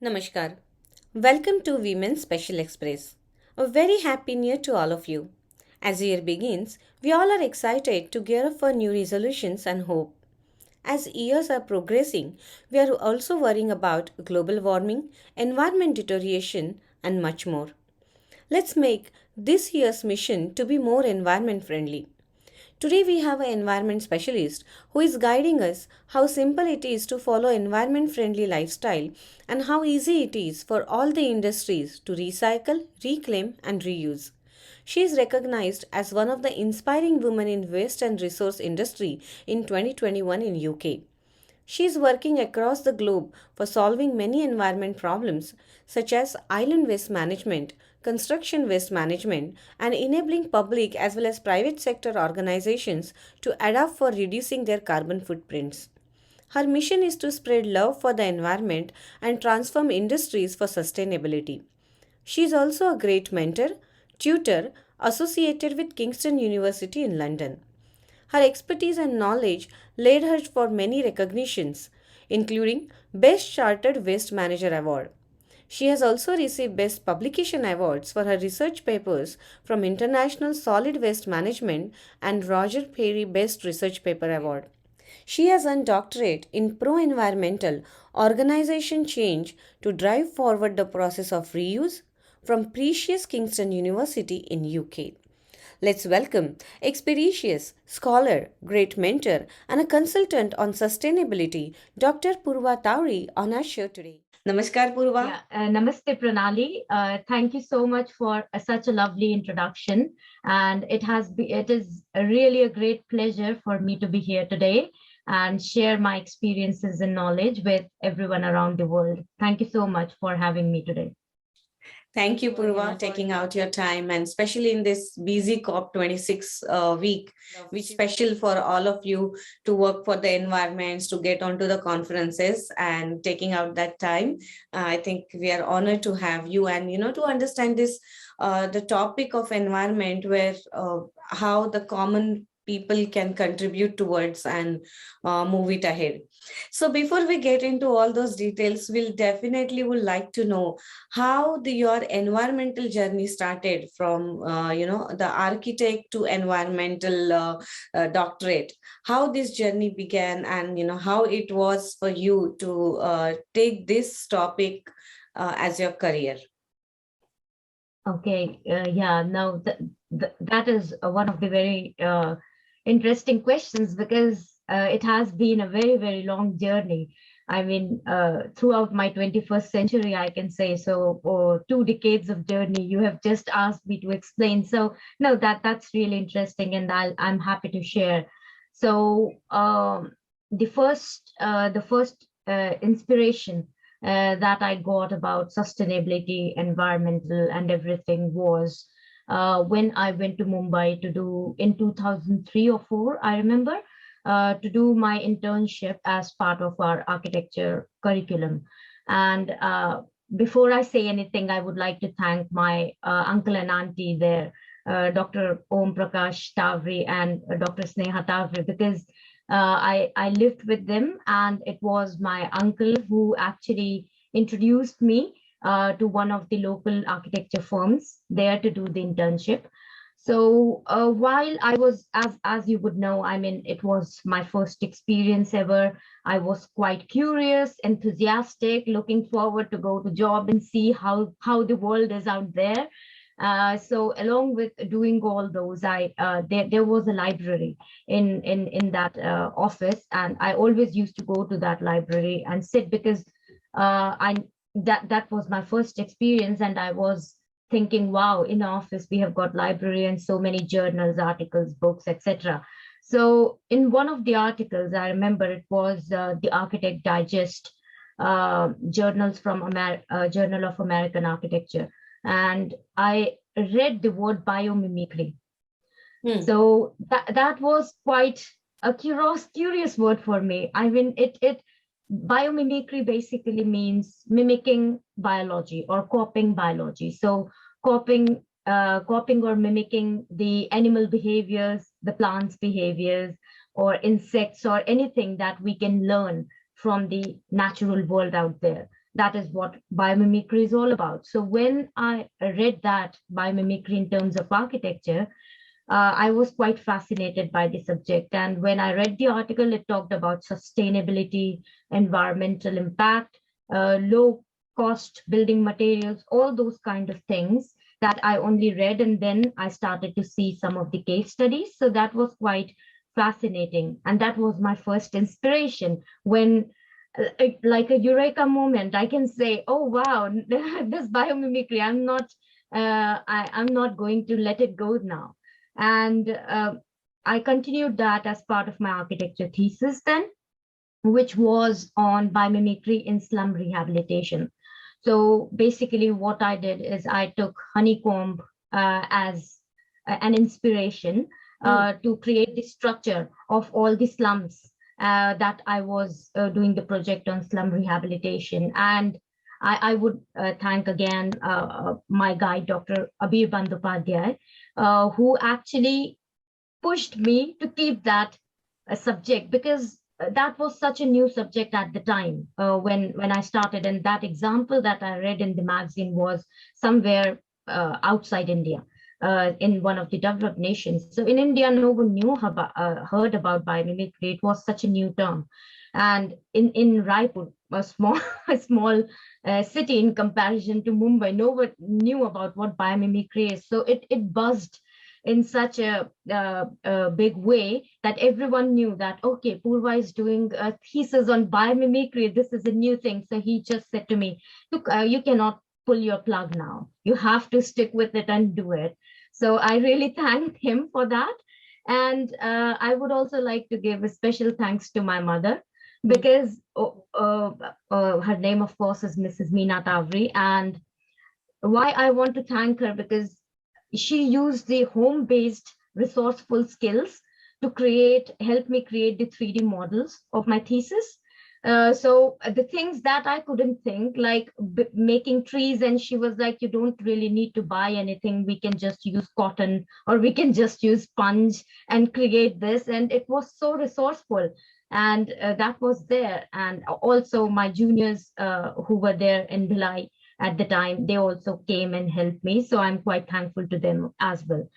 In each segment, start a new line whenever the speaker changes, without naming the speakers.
Namaskar. Welcome to Women's Special Express. A very happy new year to all of you. As the year begins, we all are excited to gear up for new resolutions and hope. As years are progressing, we are also worrying about global warming, environment deterioration, and much more. Let's make this year's mission to be more environment friendly. Today we have an environment specialist who is guiding us how simple it is to follow environment friendly lifestyle and how easy it is for all the industries to recycle, reclaim and reuse. She is recognized as one of the inspiring women in waste and resource industry in 2021 in UK. She is working across the globe for solving many environment problems such as island waste management, construction waste management, and enabling public as well as private sector organizations to adapt for reducing their carbon footprints. Her mission is to spread love for the environment and transform industries for sustainability. She is also a great mentor, tutor associated with Kingston University in London. Her expertise and knowledge led her for many recognitions, including Best Chartered Waste Manager Award. She has also received Best Publication Awards for her research papers from International Solid Waste Management and Roger Perry Best Research Paper Award. She has earned doctorate in pro-environmental organization change to drive forward the process of reuse from Precious Kingston University in UK. Let's welcome experientious scholar, great mentor, and a consultant on sustainability, Dr. Purva Tavri, on our show today. Namaskar, Purva.
Namaste, Pranali. Thank you so much for such a lovely introduction. And it is really a great pleasure for me to be here today and share my experiences and knowledge with everyone around the world. Thank you so much for having me today.
Thank you, Purva, taking out your time, and especially in this busy COP26 week, which is special for all of you to work for the environments, to get onto the conferences and taking out that time. I think we are honored to have you and, to understand this, the topic of environment where how the common people can contribute towards and move it ahead. So before we get into all those details, we'll definitely would like to know how your environmental journey started from the architect to environmental doctorate, how this journey began, and how it was for you to take this topic as your career.
Okay, now that is one of the very interesting questions because it has been a very, very long journey. I mean, throughout my 21st century, I can say so, or 2 decades of journey, you have just asked me to explain. So no, that's really interesting, and I'm happy to share. So the first inspiration that I got about sustainability, environmental, and everything was when I went to Mumbai to do in 2003 or 4, I remember, to do my internship as part of our architecture curriculum. And before I say anything, I would like to thank my uncle and auntie there, Dr. Om Prakash Tavri and Dr. Sneha Tavri, because I lived with them, and it was my uncle who actually introduced me to one of the local architecture firms there to do the internship. So while I was, as you would know, I mean, it was my first experience ever. I was quite curious, enthusiastic, looking forward to go to job and see how the world is out there. So along with doing all those, there was a library in that office, and I always used to go to that library and sit because I that was my first experience, and I was thinking, wow, in the office we have got library and so many journals, articles, books, etc. So in one of the articles, I remember it was the Architect Digest, journals from Journal of American Architecture, and I read the word biomimicry. So that was quite a curious word for me. I mean, it biomimicry basically means mimicking biology or copying biology. So copying or mimicking the animal behaviors, the plants behaviors, or insects, or anything that we can learn from the natural world out there. that is what biomimicry is all about. So when I read that biomimicry in terms of architecture, I was quite fascinated by the subject. And when I read the article, it talked about sustainability, environmental impact, low cost building materials, all those kind of things that I only read. And then I started to see some of the case studies. So that was quite fascinating. And that was my first inspiration when like a eureka moment, I can say, oh wow, this biomimicry, I'm not going to let it go now. And I continued that as part of my architecture thesis then, which was on biomimicry in slum rehabilitation. So basically, what I did is I took honeycomb as an inspiration
Hmm.
to create the structure of all the slums that I was doing the project on slum rehabilitation. And I would thank again my guide, Dr. Abir Bandyopadhyay, who actually pushed me to keep that subject, because that was such a new subject at the time when I started. And that example that I read in the magazine was somewhere outside India, in one of the developed nations. So in India, no one heard about biomimicry. It was such a new term. And in Raipur, a small a small city in comparison to Mumbai, no one knew about what biomimicry is. So it buzzed in such a big way that everyone knew that, okay, Purva is doing a thesis on biomimicry. This is a new thing. So he just said to me, look, you cannot pull your plug now. You have to stick with it and do it. So I really thank him for that. And I would also like to give a special thanks to my mother,
Hmm.
because her name, of course, is Mrs. Meena Tavri. And why I want to thank her, because she used the home-based resourceful skills to help me create the 3D models of my thesis. So the things that I couldn't think, like making trees, and she was like, you don't really need to buy anything. We can just use cotton, or we can just use sponge and create this. And it was so resourceful. And that was there. And also my juniors who were there in Bhilai at the time, they also came and helped me. So I'm quite thankful to them as well.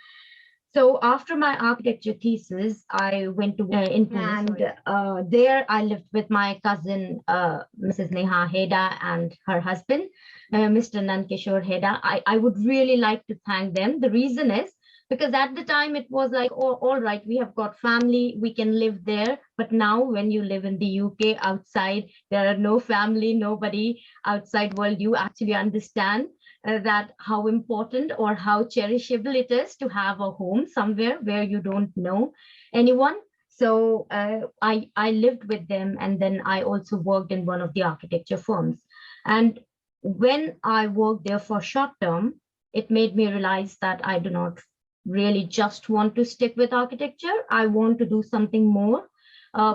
So after my architecture thesis, I went to in Pune, and there I lived with my cousin, Mrs. Neha Heda, and her husband, Mr. Nankishore Heda. I would really like to thank them. The reason is because at the time it was like, oh, all right, we have got family, we can live there. But now when you live in the UK outside, there are no family, nobody outside world, you actually understand that how important or how cherishable it is to have a home somewhere where you don't know anyone. So I lived with them, and then I also worked in one of the architecture firms. And when I worked there for short term, it made me realize that I do not really just want to stick with architecture. I want to do something more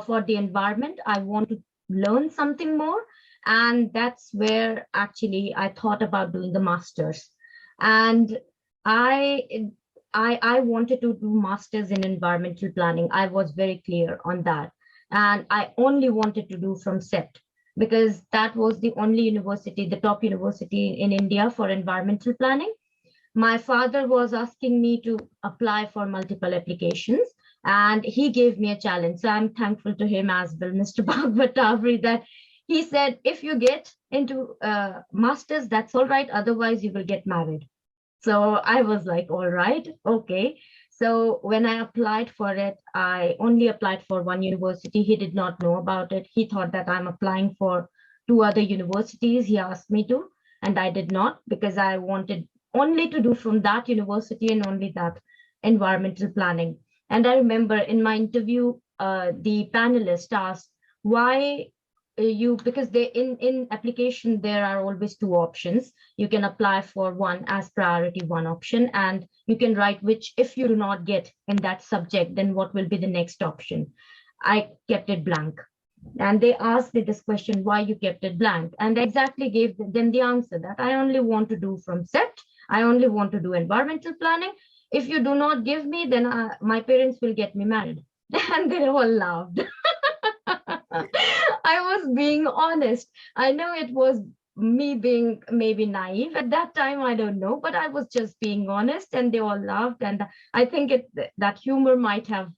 for the environment. I want to learn something more. And that's where actually I thought about doing the masters. And I I wanted to do masters in environmental planning. I was very clear on that. And I only wanted to do from SET, because that was the only university, the top university in India for environmental planning. My father was asking me to apply for multiple applications, and he gave me a challenge. So I'm thankful to him as well, Mr. Purva Tavri, that he said, if you get into masters, that's all right. Otherwise, you will get married. So I was like, all right, okay. So when I applied for it, I only applied for one university. He did not know about it. He thought that I'm applying for two other universities. He asked me to, and I did not, because I wanted only to do from that university and only that environmental planning. And I remember in my interview, the panelist asked, why you, because they in application there are always two options. You can apply for one as priority one option, and you can write which, if you do not get in that subject, then what will be the next option. I kept it blank, and they asked me this question, why you kept it blank, and I exactly gave them the answer that I only want to do from SET. I only want to do environmental planning. If you do not give me, then my parents will get me married. And they all laughed. I was being honest. I know it was me being maybe naive at that time, I don't know, but I was just being honest, and they all laughed. And I think that humor might have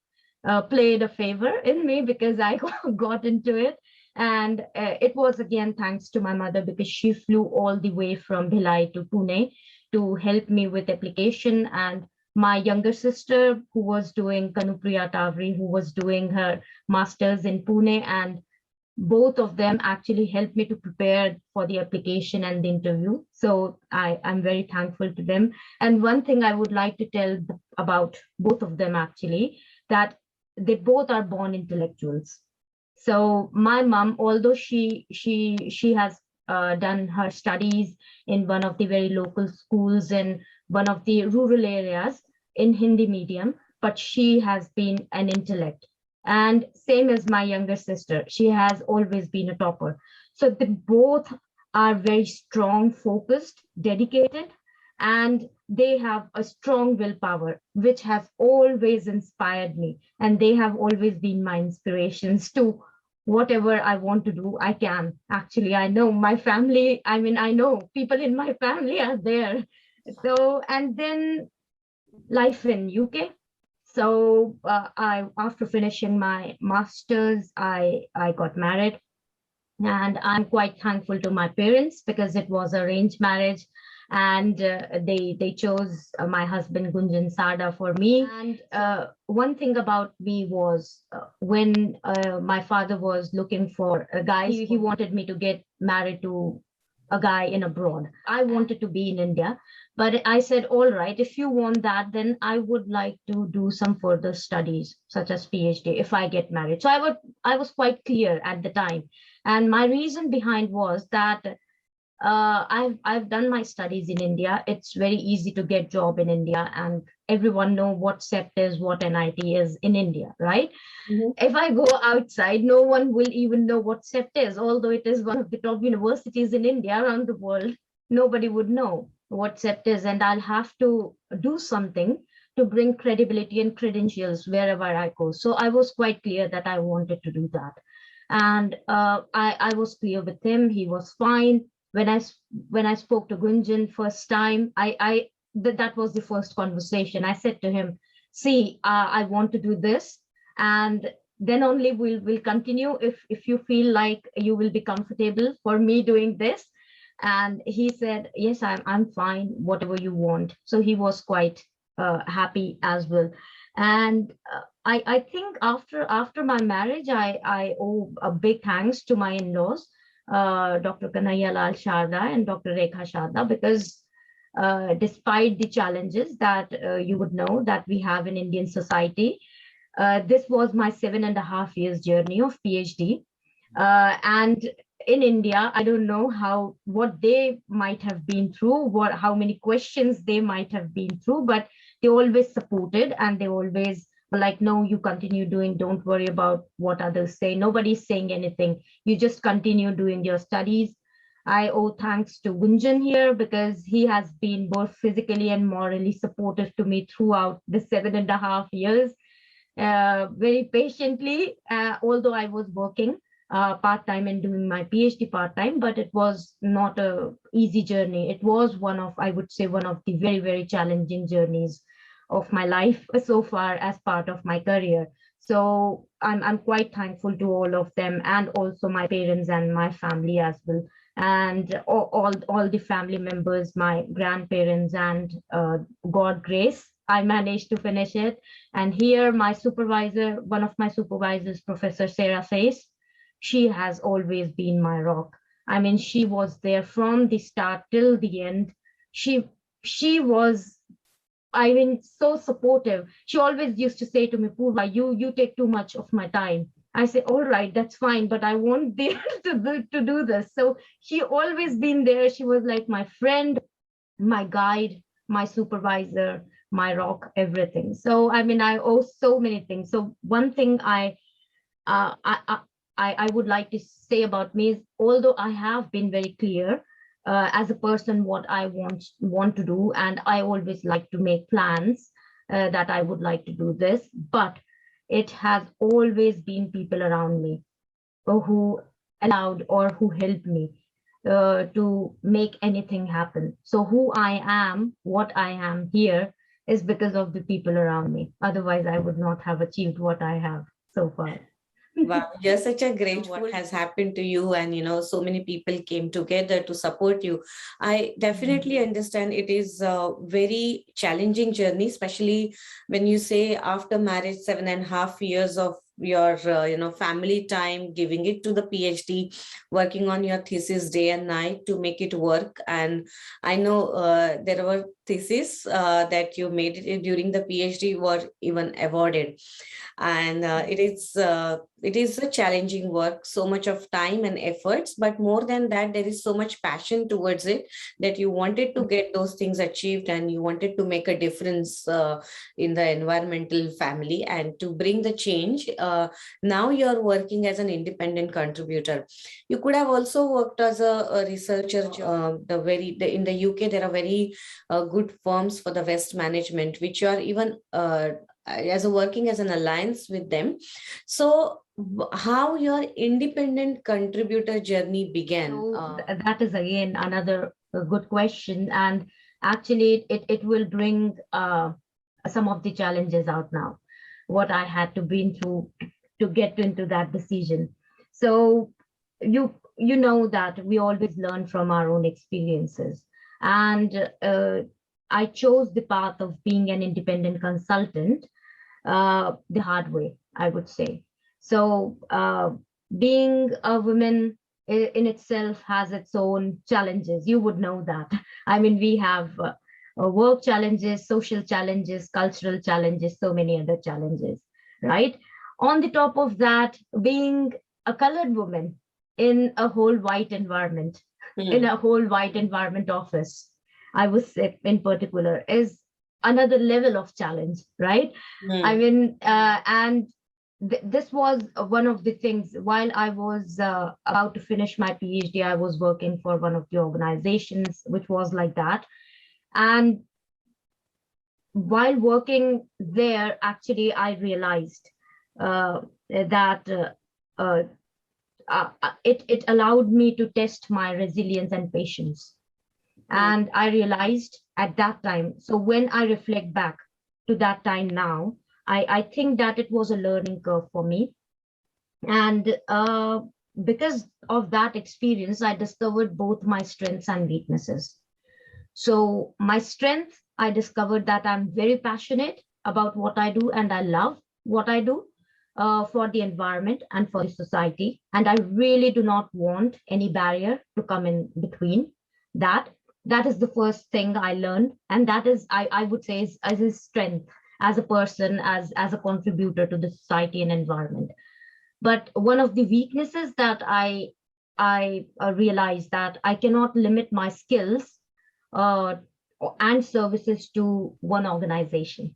played a favor in me, because I got into it. And it was again thanks to my mother, because she flew all the way from Bhilai to Pune to help me with application. And my younger sister, who was doing Purva Tavri, who was doing her master's in Pune, and both of them actually helped me to prepare for the application and the interview. So I'm very thankful to them. And one thing I would like to tell about both of them actually, that they both are born intellectuals. So my mom, although she has done her studies in one of the very local schools in one of the rural areas in Hindi medium, but she has been an intellect. And same as my younger sister, she has always been a topper. So they both are very strong, focused, dedicated, and they have a strong willpower, which has always inspired me. And they have always been my inspirations to whatever I want to do, I can. Actually, I know my family, I mean, I know people in my family are there. So, and then life in UK. So I, after finishing my master's, I got married, and I'm quite thankful to my parents, because it was arranged marriage, and they chose my husband Gunjan Sada for me. And one thing about me was, when my father was looking for a guy, he wanted me to get married to a guy in abroad. I wanted to be in India, but I said, all right, if you want that, then I would like to do some further studies, such as PhD, if I get married. So I was quite clear at the time. And my reason behind was that I've done my studies in India. It's very easy to get job in India, and everyone know what CEPT is, what NIT is in India, right? If I go outside, no one will even know what CEPT is, although it is one of the top universities in India around the world. Nobody would know what CEPT is, and I'll have to do something to bring credibility and credentials wherever I go. So I was quite clear that I wanted to do that. And I was clear with him. He was fine. When I spoke to Gunjan first time, that was the first conversation. I said to him, see, I want to do this, and then only we'll continue if you feel like you will be comfortable for me doing this. And he said, yes, I'm fine, whatever you want. So he was quite happy as well. And I think after my marriage, I owe a big thanks to my in-laws, Dr. Kanhaiya Lal Sharda and Dr. Rekha Sharda, because despite the challenges that you would know that we have in Indian society, this was my 7.5 years journey of PhD. And in India, I don't know what they might have been through, how many questions they might have been through, but they always supported, and they always were like, no, you continue doing, don't worry about what others say. Nobody's saying anything. You just continue doing your studies. I owe thanks to Gunjan here, because he has been both physically and morally supportive to me throughout the 7.5 years, very patiently, although I was working part-time and doing my PhD part-time, but it was not a easy journey. It was I would say, one of the very, very challenging journeys of my life so far as part of my career. So I'm quite thankful to all of them, and also my parents and my family as well, and all the family members, my grandparents, and God grace, I managed to finish it. And here my supervisor, one of my supervisors, Professor Sarah says, she has always been my rock. I mean, she was there from the start till the end. She was, I mean, so supportive. She always used to say to me, Purva, you take too much of my time. I say, all right, that's fine, but I won't be able to do this. So she always been there. She was like my friend, my guide, my supervisor, my rock, everything. So I mean, I owe so many things. So one thing uh, I, I I would like to say about me is, although I have been very clear as a person what I want to do, and I always like to make plans that I would like to do this, but it has always been people around me who allowed or who helped me. to make anything happen. So who I am, what I am here, is because of the people around me. Otherwise, I would not have achieved what I have so far.
Wow, you're such a great what has happened to you, and so many people came together to support you. I definitely understand it is a very challenging journey, especially when you say after marriage, 7.5 years of your family time, giving it to the PhD, working on your thesis day and night to make it work. And I know there were theses that you made it during the PhD were even awarded, and it is a challenging work, so much of time and efforts, but more than that there is so much passion towards it, that you wanted to get those things achieved, and you wanted to make a difference in the environmental family and to bring the change. Now you're working as an independent contributor. You could have also worked as a researcher. In the UK there are very good firms for the waste management, which are even as a working as an alliance with them. So how your independent contributor journey began?
So that is again another good question, and actually it will bring some of the challenges out now. What I had to been through to get into that decision. So you know that we always learn from our own experiences, and I chose the path of being an independent consultant the hard way, I would say. So, being a woman in itself has its own challenges. You would know that. I mean, we have work challenges, social challenges, cultural challenges, so many other challenges, right? On the top of that, being a colored woman in a whole white environment, in a whole white environment office, I would say in particular, is another level of challenge, right? I mean, and this was one of the things while I was about to finish my PhD, I was working for one of the organizations which was like that. And while working there, actually, I realized that uh, it allowed me to test my resilience and patience. And I realized at that time, so when I reflect back to that time now, I think that it was a learning curve for me. And because of that experience, I discovered both my strengths and weaknesses. So, my strength, I discovered that I'm very passionate about what I do and I love what I do for the environment and for the society. And I really do not want any barrier to come in between that. That is the first thing I learned. And that is, I would say, is as a strength as a person, as a contributor to the society and environment. But one of the weaknesses that I realized that I cannot limit my skills uh, and services to one organization.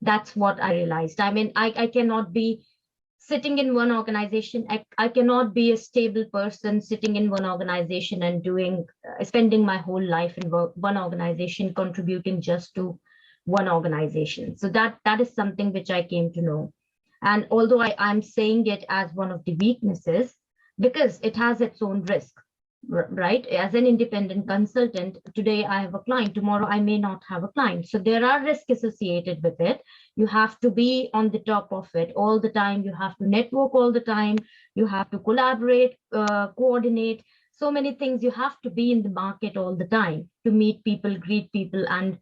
That's what I realized. I mean, I cannot be sitting in one organization. I cannot be a stable person sitting in one organization and doing, spending my whole life in one organization, contributing just to one organization. So that is something which I came to know. And although I'm saying it as one of the weaknesses, because it has its own risk, right? As an independent consultant, today I have a client, tomorrow I may not have a client. So there are risks associated with it. You have to be on the top of it all the time. You have to network all the time. You have to collaborate, coordinate. So many things. You have to be in the market all the time to meet people, greet people, and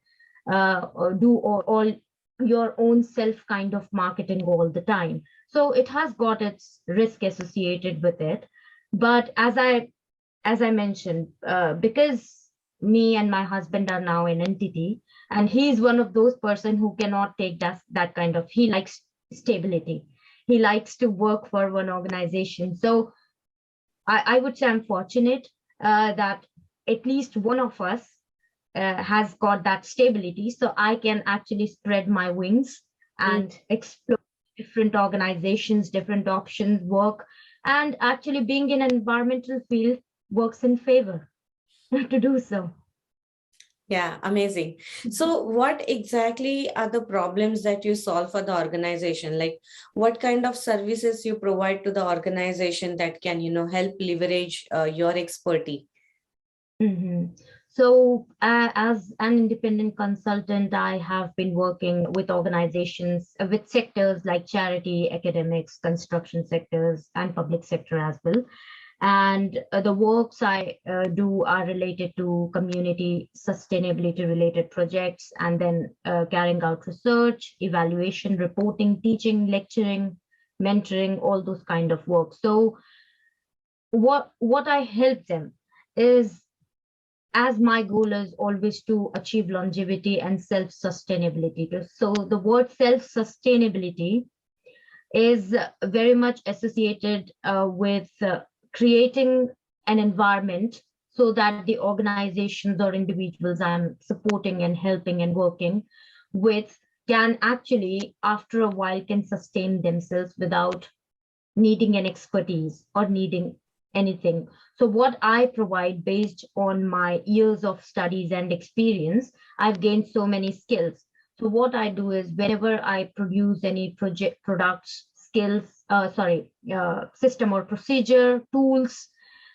do all your own self kind of marketing all the time. So it has got its risk associated with it. But as I mentioned, because me and my husband are now an entity, and he's one of those person who cannot take that kind of. He likes stability. He likes to work for one organization. So I would say I'm fortunate that at least one of us has got that stability, so I can actually spread my wings and explore different organizations, different options, work, and actually being in an environmental field works in favor to do so.
Yeah, amazing. So, what exactly are the problems that you solve for the organization? Like, what kind of services you provide to the organization that can, help leverage your expertise?
Mhm. So, as an independent consultant, I have been working with organizations, with sectors like charity, academics, construction sectors, and public sector as well. And the works I do are related to community sustainability related projects, and then carrying out research, evaluation, reporting, teaching, lecturing, mentoring, all those kind of work. So, what I help them is, as my goal is always to achieve longevity and self-sustainability. So the word self-sustainability is very much associated with creating an environment so that the organizations or individuals I'm supporting and helping and working with can actually, after a while, can sustain themselves without needing an expertise or needing anything. So, what I provide based on my years of studies and experience, I've gained so many skills. So, what I do is whenever I produce any project, products, skills, system or procedure, tools,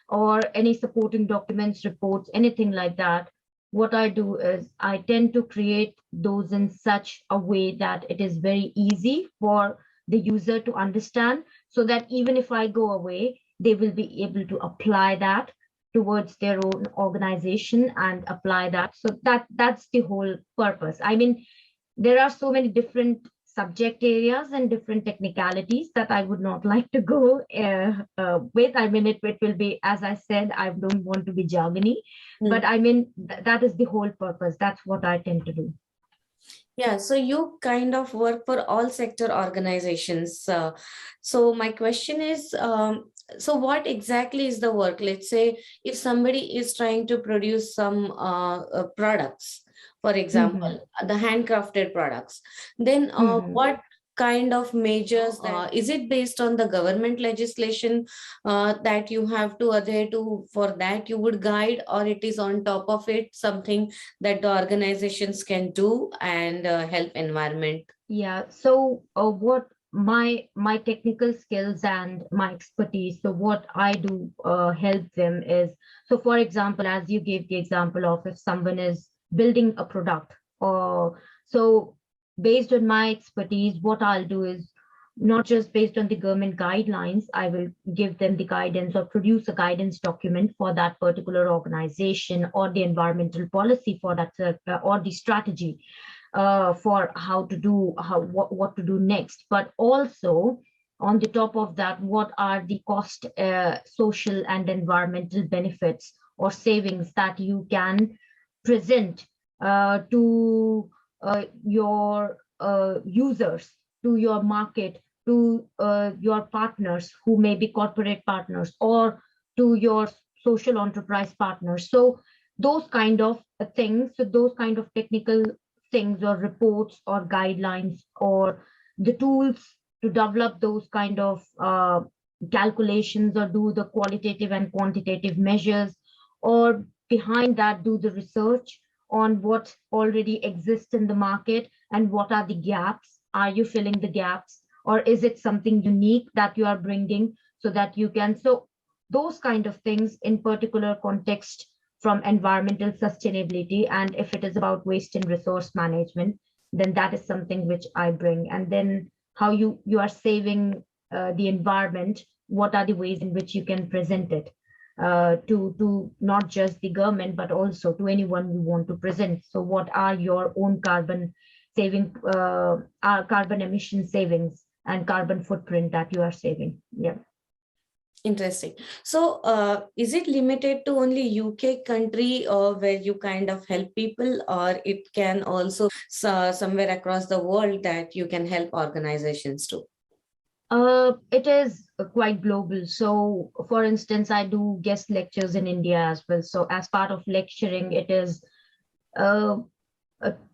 or any supporting documents, reports, anything like that, what I do is I tend to create those in such a way that it is very easy for the user to understand, so that even if I go away, they will be able to apply that towards their own organization and apply that. So that's the whole purpose. I mean, there are so many different subject areas and different technicalities that I would not like to go with. I mean, it will be, as I said, I don't want to be jargony, but I mean, that is the whole purpose. That's what I tend to do.
Yeah, so you kind of work for all sector organizations. So my question is, so what exactly is the work? Let's say if somebody is trying to produce some products, for
Mm-hmm.
example, the handcrafted products, then
Mm-hmm.
what kind of measures is it based on the government legislation that you have to adhere to? For that you would guide, or it is on top of it something that the organizations can do and help environment?
Yeah. So, what my technical skills and my expertise. So, what I do help them is, so for example, as you gave the example of if someone is building a product, or so based on my expertise, what I'll do is not just based on the government guidelines, I will give them the guidance or produce a guidance document for that particular organization or the environmental policy for that or the strategy for how to do what to do next, but also on the top of that, what are the cost, social and environmental benefits or savings that you can present to your users, to your market, to your partners who may be corporate partners, or to your social enterprise partners. So those kind of things, so those kind of technical things or reports or guidelines or the tools to develop those kind of calculations or do the qualitative and quantitative measures, or behind that do the research on what already exists in the market and what are the gaps. Are you filling the gaps, or is it something unique that you are bringing so that you can, so those kind of things in particular context from environmental sustainability. And if it is about waste and resource management, then that is something which I bring. And then how you are saving the environment, what are the ways in which you can present it to not just the government but also to anyone you want to present. So what are your own carbon saving, carbon emission savings and carbon footprint that you are saving? Yeah.
Interesting. So, is it limited to only UK country, or where you kind of help people, or it can also somewhere across the world that you can help organizations too?
It is quite global. So, for instance, I do guest lectures in India as well. So, as part of lecturing, it is uh,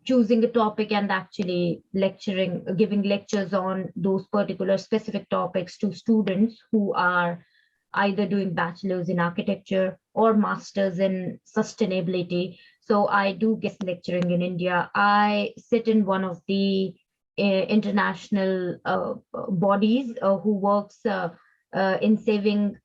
choosing a topic and actually lecturing, giving lectures on those particular specific topics to students who are either doing bachelor's in architecture or master's in sustainability. So I do guest lecturing in India. I sit in one of the international bodies who works in saving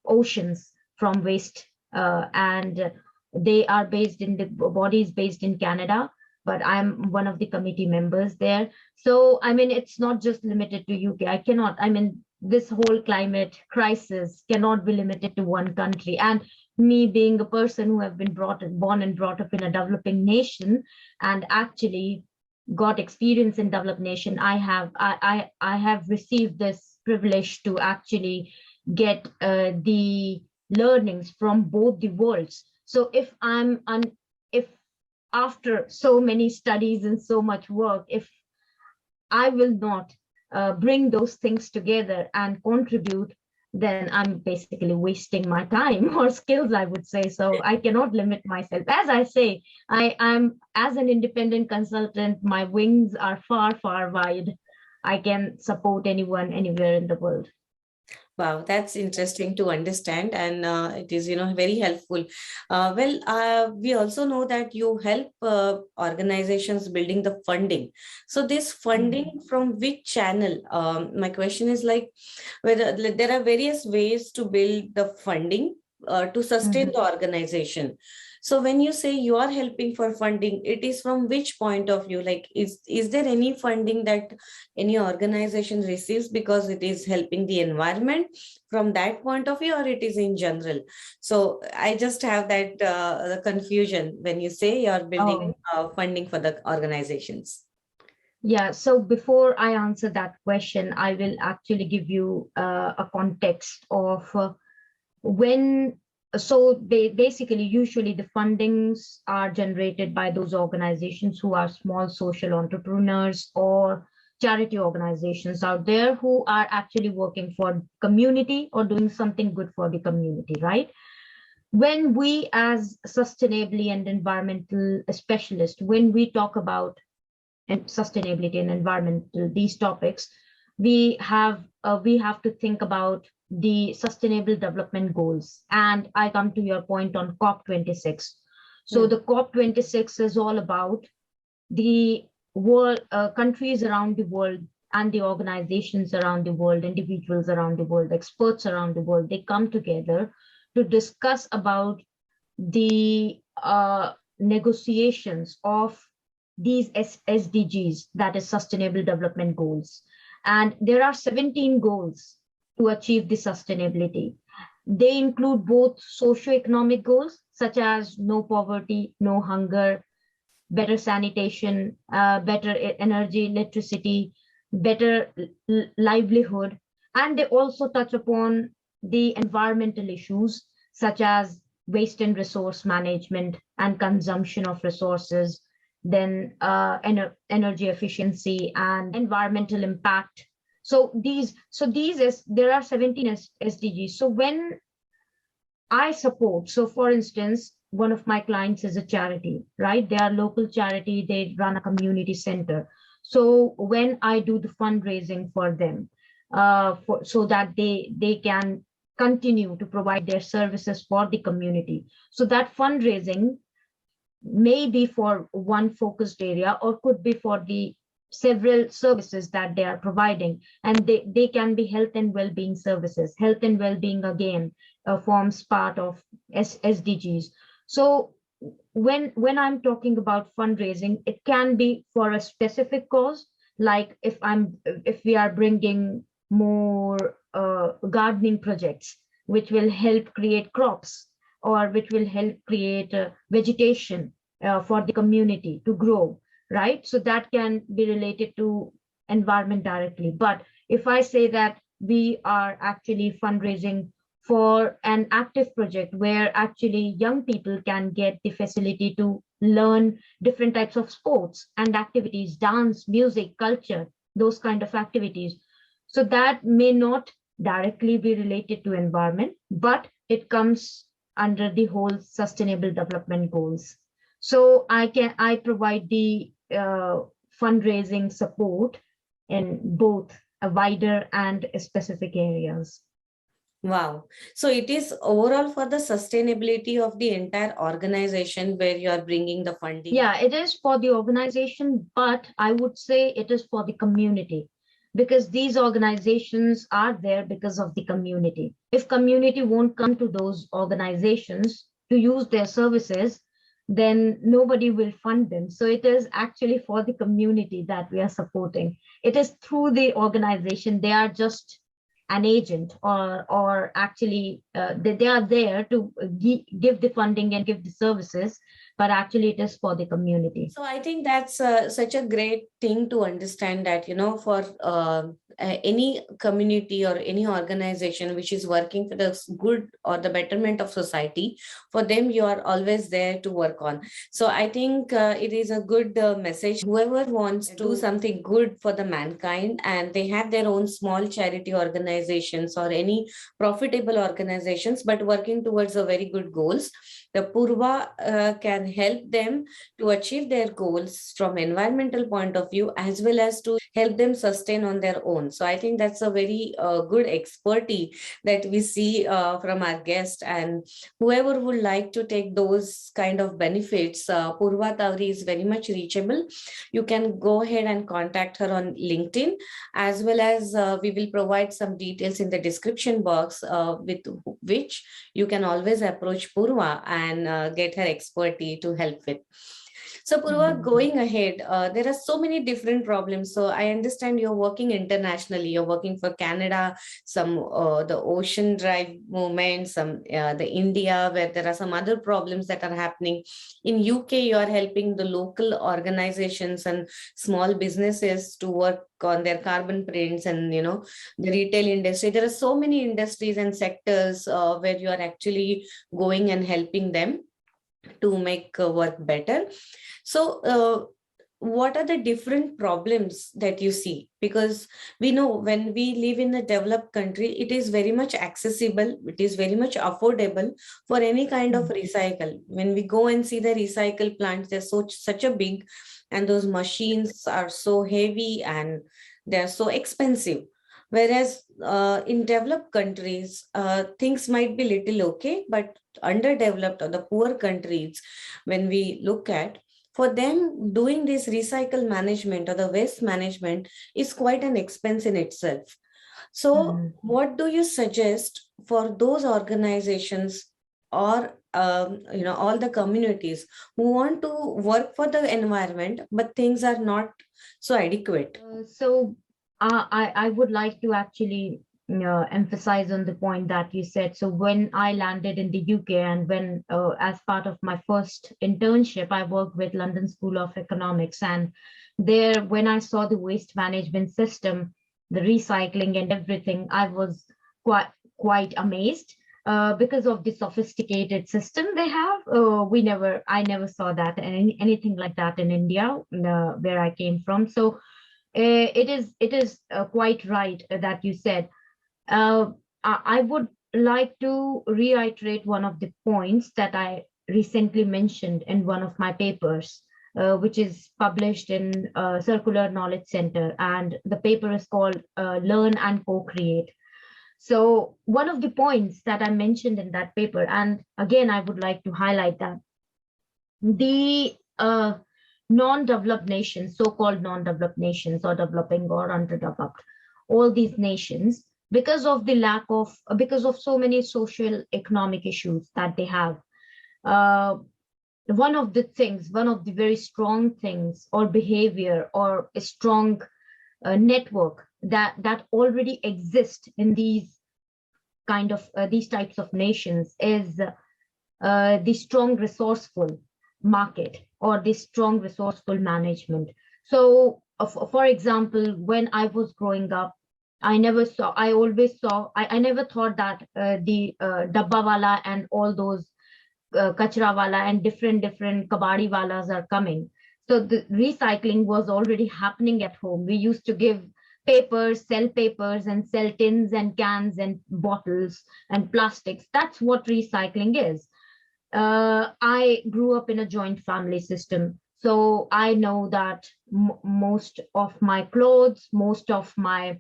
oceans from waste. And They are based in, the body is based in Canada, but I'm one of the committee members there. So, I mean, it's not just limited to UK. I cannot, I mean, this whole climate crisis cannot be limited to one country. And me being a person who have been born and brought up in a developing nation and actually got experience in developed nation, I have received this privilege to actually get the learnings from both the worlds. So if after so many studies and so much work, if I will not bring those things together and contribute, then I'm basically wasting my time or skills, I would say. So I cannot limit myself. As I say, I'm as an independent consultant, my wings are far, far wide. I can support anyone anywhere in the world.
Wow, that's interesting to understand, and it is, very helpful. We also know that you help organizations building the funding. So, this
Mhm.
funding from which channel? My question is like whether there are various ways to build the funding to sustain
Mhm.
the organization. So, when you say you are helping for funding, it is from which point of view? Like, is there any funding that any organization receives because it is helping the environment from that point of view, or it is in general? So I just have that the confusion when you say you're building
Oh,
funding for the organizations.
yeah. So before I answer that question, I will actually give you a context of when. So basically, usually the fundings are generated by those organizations who are small social entrepreneurs or charity organizations out there who are actually working for community or doing something good for the community, right? When we as sustainability and environmental specialists, when we talk about and sustainability and environmental these topics, we have to think about the sustainable development goals. And I come to your point on COP26. So
Hmm.
the COP26 is all about the world, countries around the world and the organizations around the world, individuals around the world, experts around the world, they come together to discuss about the negotiations of these SDGs, that is Sustainable Development Goals. And there are 17 goals to achieve the sustainability. They include both socioeconomic goals, such as no poverty, no hunger, better sanitation, better energy, electricity, better livelihood. And they also touch upon the environmental issues such as waste and resource management and consumption of resources, then energy efficiency and environmental impact. There are 17 SDGs. So when I support. So, for instance, one of my clients is a charity, right? They are local charity. They run a community center. So when I do the fundraising for them, so that they can continue to provide their services for the community. So that fundraising may be for one focused area or could be for the several services that they are providing, and they can be health and well-being services. Health and well-being again forms part of SDGs. So when I'm talking about fundraising, it can be for a specific cause, like if we are bringing more gardening projects which will help create crops or which will help create vegetation for the community to grow, right? So that can be related to environment directly. But if I say that we are actually fundraising for an active project where actually young people can get the facility to learn different types of sports and activities, dance, music, culture, those kind of activities. So that may not directly be related to environment, but it comes under the whole sustainable development goals. So I provide the fundraising support in both a wider and specific areas.
Wow. So it is overall for the sustainability of the entire organization where you are bringing the funding.
Yeah, it is for the organization, but I would say it is for the community because these organizations are there because of the community. If community won't come to those organizations to use their services, then nobody will fund them. So it is actually for the community that we are supporting. It is through the organization. They are just an agent, or actually they are there to give the funding and give the services, but actually it is for the community.
So I think that's such a great thing to understand that, for any community or any organization which is working for the good or the betterment of society, for them, you are always there to work on. So I think it is a good message. Whoever wants to do something good for the mankind and they have their own small charity organizations or any profitable organizations, but working towards a very good goals, the Purva can help them to achieve their goals from environmental point of view, as well as to help them sustain on their own. So I think that's a very good expertise that we see from our guest, and whoever would like to take those kind of benefits, Purva Tavri is very much reachable. You can go ahead and contact her on LinkedIn, as well as we will provide some details in the description box, with which you can always approach Purva and get her expertise to help with. So, Purva, going ahead, there are so many different problems. So, I understand you're working internationally. You're working for Canada, some the Ocean Drive movement, some the India, where there are some other problems that are happening. In UK, you are helping the local organizations and small businesses to work on their carbon prints, and the retail industry. There are so many industries and sectors where you are actually going and helping them to make work better. So, what are the different problems that you see? Because we know when we live in a developed country, it is very much accessible, it is very much affordable for any kind of recycle. When we go and see the recycle plants, they're such a big, and those machines are so heavy and they're so expensive. Whereas in developed countries, things might be little okay, but underdeveloped or the poor countries, when we look at, for them, doing this recycle management or the waste management is quite an expense in itself. So, what do you suggest for those organizations or all the communities who want to work for the environment, but things are not so adequate?
I would like to actually emphasize on the point that you said. So when I landed in the UK, and when as part of my first internship, I worked with London School of Economics, and there when I saw the waste management system, the recycling and everything, I was quite amazed. Because of the sophisticated system they have, I never saw that anything like that in India, where I came from. So it is quite right that you said. I would like to reiterate one of the points that I recently mentioned in one of my papers, which is published in Circular Knowledge Center, and the paper is called Learn and Co-Create. So one of the points that I mentioned in that paper, and again, I would like to highlight that the non-developed nations, so-called non-developed nations, or developing or underdeveloped, all these nations, because of so many social economic issues that they have, one of the very strong things or behavior or a strong network that already exists in these types of nations is the strong resourceful market or the strong resourceful management. So for example, when I was growing up, I never thought that the dabba wala and all those kachra wala and different kabadi walas are coming. So the recycling was already happening at home. We used to give sell papers and sell tins and cans and bottles and plastics. That's what recycling is. I grew up in a joint family system, so I know that most of my clothes, most of my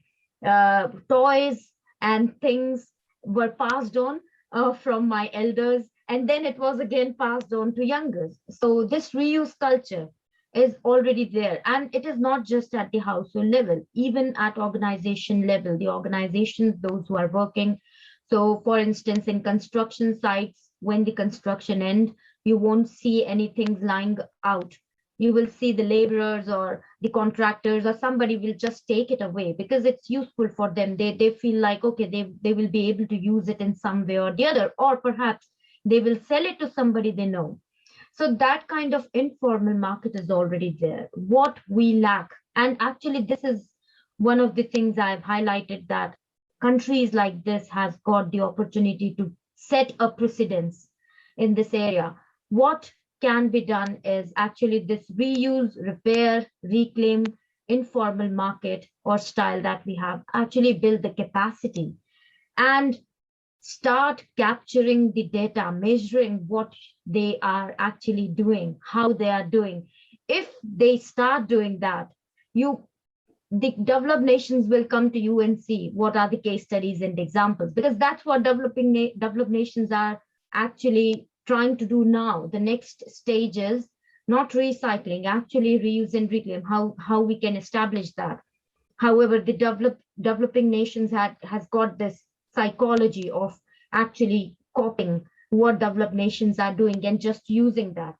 toys and things were passed on from my elders, and then it was again passed on to youngers. So this reuse culture is already there, and it is not just at the household level, even at organization level, the organizations, those who are working. So for instance, in construction sites, when the construction ends, you won't see anything lying out. You will see the laborers or the contractors or somebody will just take it away because it's useful for them. They feel like, okay, they will be able to use it in some way or the other, or perhaps they will sell it to somebody they know. So that kind of informal market is already there. What we lack, and actually this is one of the things I've highlighted, that countries like this has got the opportunity to set a precedence in this area. What can be done is actually this reuse, repair, reclaim, informal market or style that we have actually build the capacity and start capturing the data, measuring what they are actually doing, how they are doing. If they start doing that, you the developed nations will come to you and see what are the case studies and examples, because that's what developed nations are actually trying to do now. The next stage is not recycling, actually reuse and reclaim, how we can establish that. However, the developing nations has got this psychology of actually copying what developed nations are doing and just using that.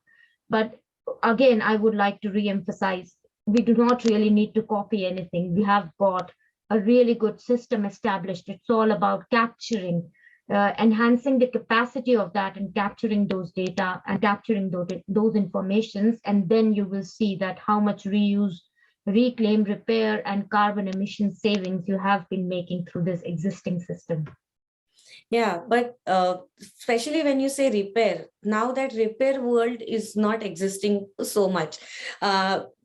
But again, I would like to re-emphasize, we do not really need to copy anything. We have got a really good system established. It's all about capturing, enhancing the capacity of that and capturing those data and capturing those informations. And then you will see that how much reuse, reclaim, repair, and carbon emission savings you have been making through this existing system.
Yeah, but especially when you say repair, now that repair world is not existing so much.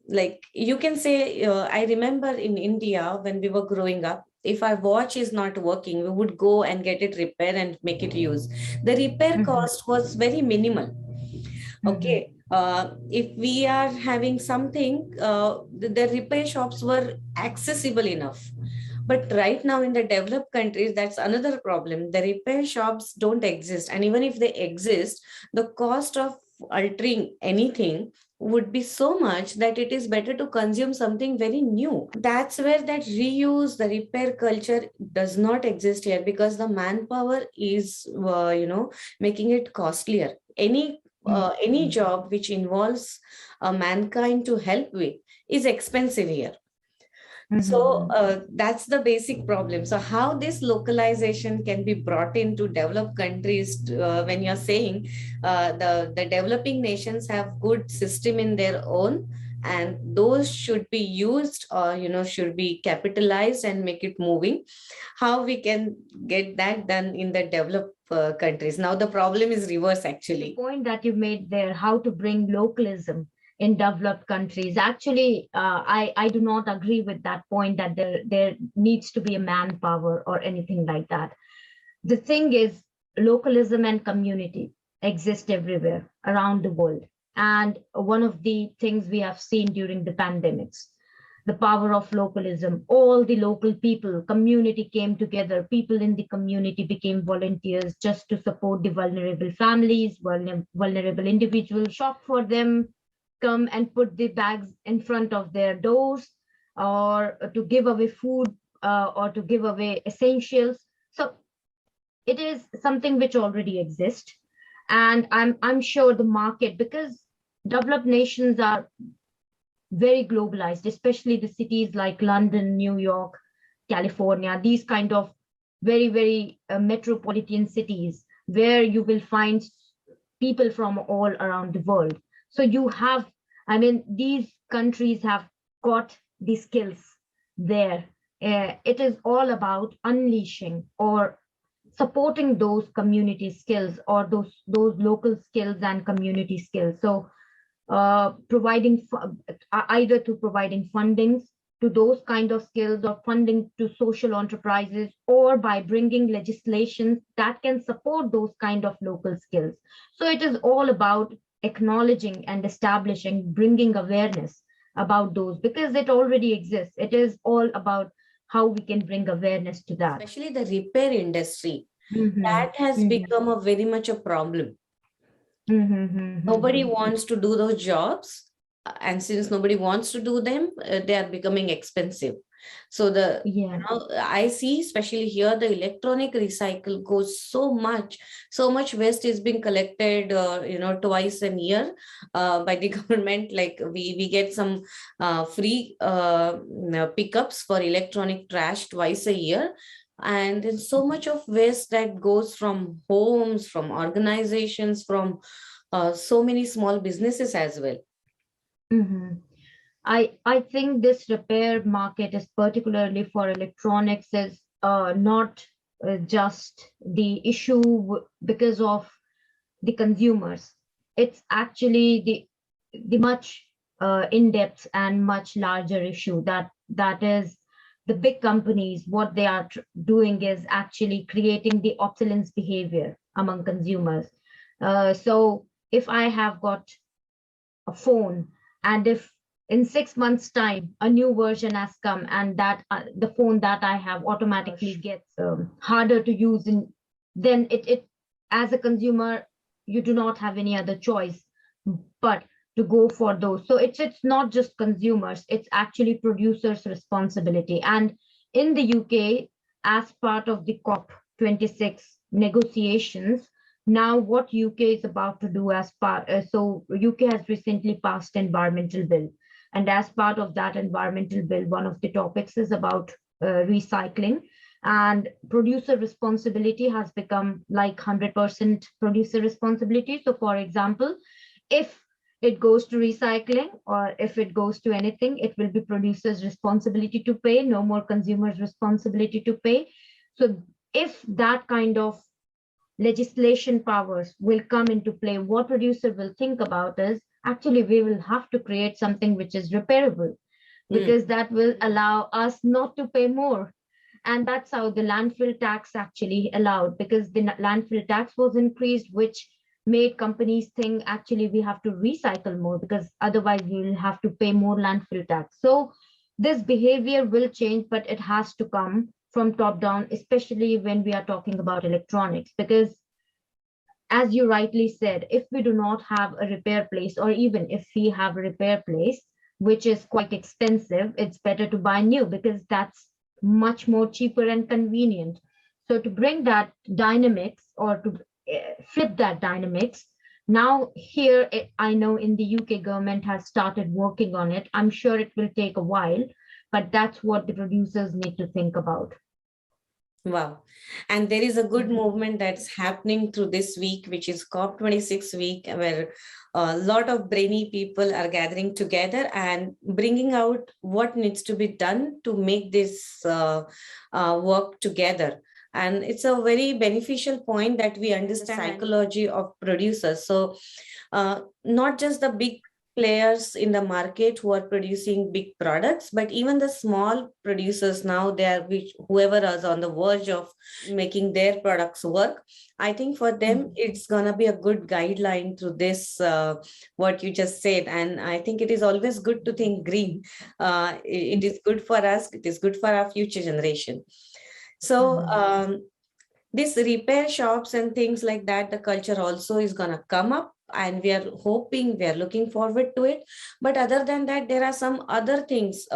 Like you can say, I remember in India when we were growing up, if our watch is not working, we would go and get it repaired and make it use. The repair cost was very minimal. Okay. If we are having something, the repair shops were accessible enough. But right now in the developed countries, that's another problem. The repair shops don't exist. And even if they exist, the cost of altering anything would be so much that it is better to consume something very new. That's where that reuse, the repair culture does not exist here, because the manpower is, making it costlier. Any job which involves mankind to help with is expensive here. So that's the basic problem. So how this localization can be brought into developed countries, when you're saying the developing nations have good system in their own, and those should be used, or should be capitalized and make it moving. How we can get that done in the developed countries? Now the problem is reverse, actually.
The point that you made there, how to bring localism in developed countries. Actually, I do not agree with that point that there needs to be a manpower or anything like that. The thing is, localism and community exist everywhere around the world. And one of the things we have seen during the pandemics, the power of localism, all the local people, community came together, people in the community became volunteers just to support the vulnerable families, vulnerable individuals, shop for them, come and put the bags in front of their doors, or to give away food, or to give away essentials. So it is something which already exists. And I'm sure the market, because developed nations are very globalized, especially the cities like London, New York, California, these kind of very, very metropolitan cities where you will find people from all around the world. So you have, I mean, these countries have got the skills there. It is all about unleashing or supporting those community skills or those local skills and community skills. So providing either to providing fundings to those kind of skills or funding to social enterprises, or by bringing legislation that can support those kind of local skills. So it is all about acknowledging and establishing, bringing awareness about those, because it already exists. It is all about how we can bring awareness to that.
Especially the repair industry, that has become a very much a problem. Nobody wants to do those jobs, and since nobody wants to do them, they are becoming expensive. So
Yeah.
I see, especially here, the electronic recycle goes so much waste is being collected, twice a year by the government. Like we get some free pickups for electronic trash twice a year. And there's so much of waste that goes from homes, from organizations, from so many small businesses as well.
Hmm. I think this repair market is particularly for electronics is not just the issue because of the consumers. It's actually the much in-depth and much larger issue that is the big companies. What they are doing is actually creating the obsolescence behavior among consumers. So if I have got a phone, and if in 6 months time a new version has come, and that the phone that I have automatically gets harder to use, and then it as a consumer, you do not have any other choice but to go for those. So it's not just consumers, it's actually producers responsibility. And in the UK, as part of the COP26 negotiations, now what UK is about to do as part, so UK has recently passed environmental bill, and as part of that environmental bill, one of the topics is about recycling, and producer responsibility has become like 100% producer responsibility. So for example, if it goes to recycling or if it goes to anything, it will be producer's responsibility to pay, no more consumers responsibility to pay. So if that kind of legislation powers will come into play, what producer will think about is actually we will have to create something which is repairable,
Mm.
because that will allow us not to pay more. And that's how the landfill tax actually allowed, because the landfill tax was increased, which made companies think actually we have to recycle more, because otherwise we will have to pay more landfill tax. So this behavior will change, but it has to come from top down, especially when we are talking about electronics, because as you rightly said, if we do not have a repair place, or even if we have a repair place, which is quite expensive, it's better to buy new, because that's much more cheaper and convenient. So to bring that dynamics, or to flip that dynamics, now here, I know in the UK government has started working on it. I'm sure it will take a while, but that's what the producers need to think about.
Wow. And there is a good movement that's happening through this week, which is COP26 week, where a lot of brainy people are gathering together and bringing out what needs to be done to make this work together. And it's a very beneficial point that we understand the psychology of producers. So, not just the big players in the market who are producing big products, but even the small producers now, they are, which whoever is on the verge of making their products work. I think for them it's gonna be a good guideline through this, what you just said. And I think it is always good to think green. It is good for us, it is good for our future generation. So this repair shops and things like that, the culture also is going to come up, and we are hoping, we are looking forward to it. But other than that, there are some other things.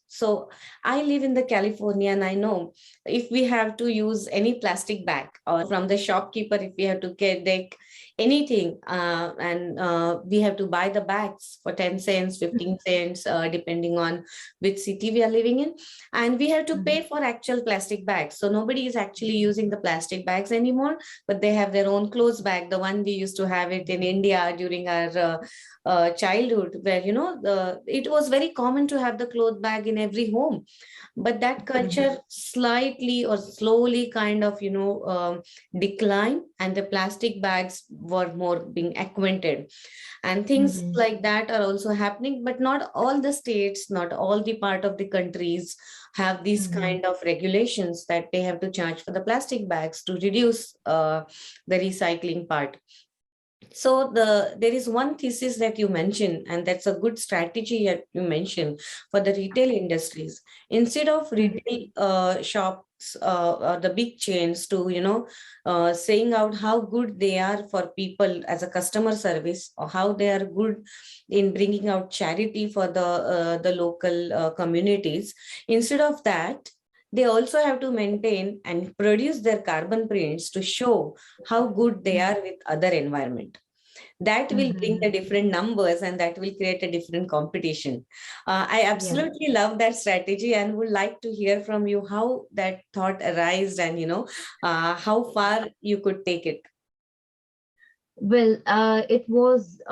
So I live in the California, and I know if we have to use any plastic bag, or from the shopkeeper, if we have to get anything, and we have to buy the bags for 10 cents, 15 cents, depending on which city we are living in, and we have to pay for actual plastic bags. So nobody is actually using the plastic bags anymore, but they have their own clothes bag, the one we used to have it in India during our childhood, where it was very common to have the cloth bag in every home. But that culture slightly or slowly kind of decline, and the plastic bags were more being acquainted, and things like that are also happening. But not all the states, not all the part of the countries have these kind of regulations that they have to charge for the plastic bags to reduce the recycling part. So there is one thesis that you mentioned, and that's a good strategy that you mentioned for the retail industries. Instead of retail shops or the big chains to, saying out how good they are for people as a customer service, or how they are good in bringing out charity for the local communities. Instead of that, they also have to maintain and produce their carbon prints to show how good they are with other environment. That will bring
Mhm.
the different numbers, and that will create a different competition. I
Yeah.
absolutely love that strategy, and would like to hear from you how that thought arose, and how far you could take it.
Well, it was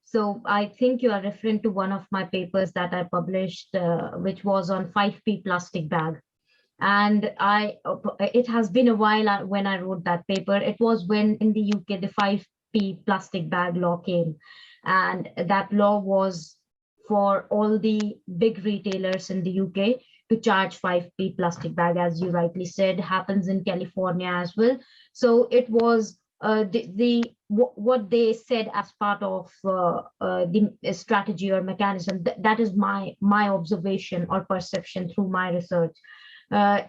so I think you are referring to one of my papers that I published, which was on 5P plastic bag. And it has been a while when I wrote that paper. It was when in the UK the 5P plastic bag law came, and that law was for all the big retailers in the UK to charge 5P plastic bag, as you rightly said, happens in California as well. So it was what they said as part of the strategy or mechanism. That is my observation or perception through my research,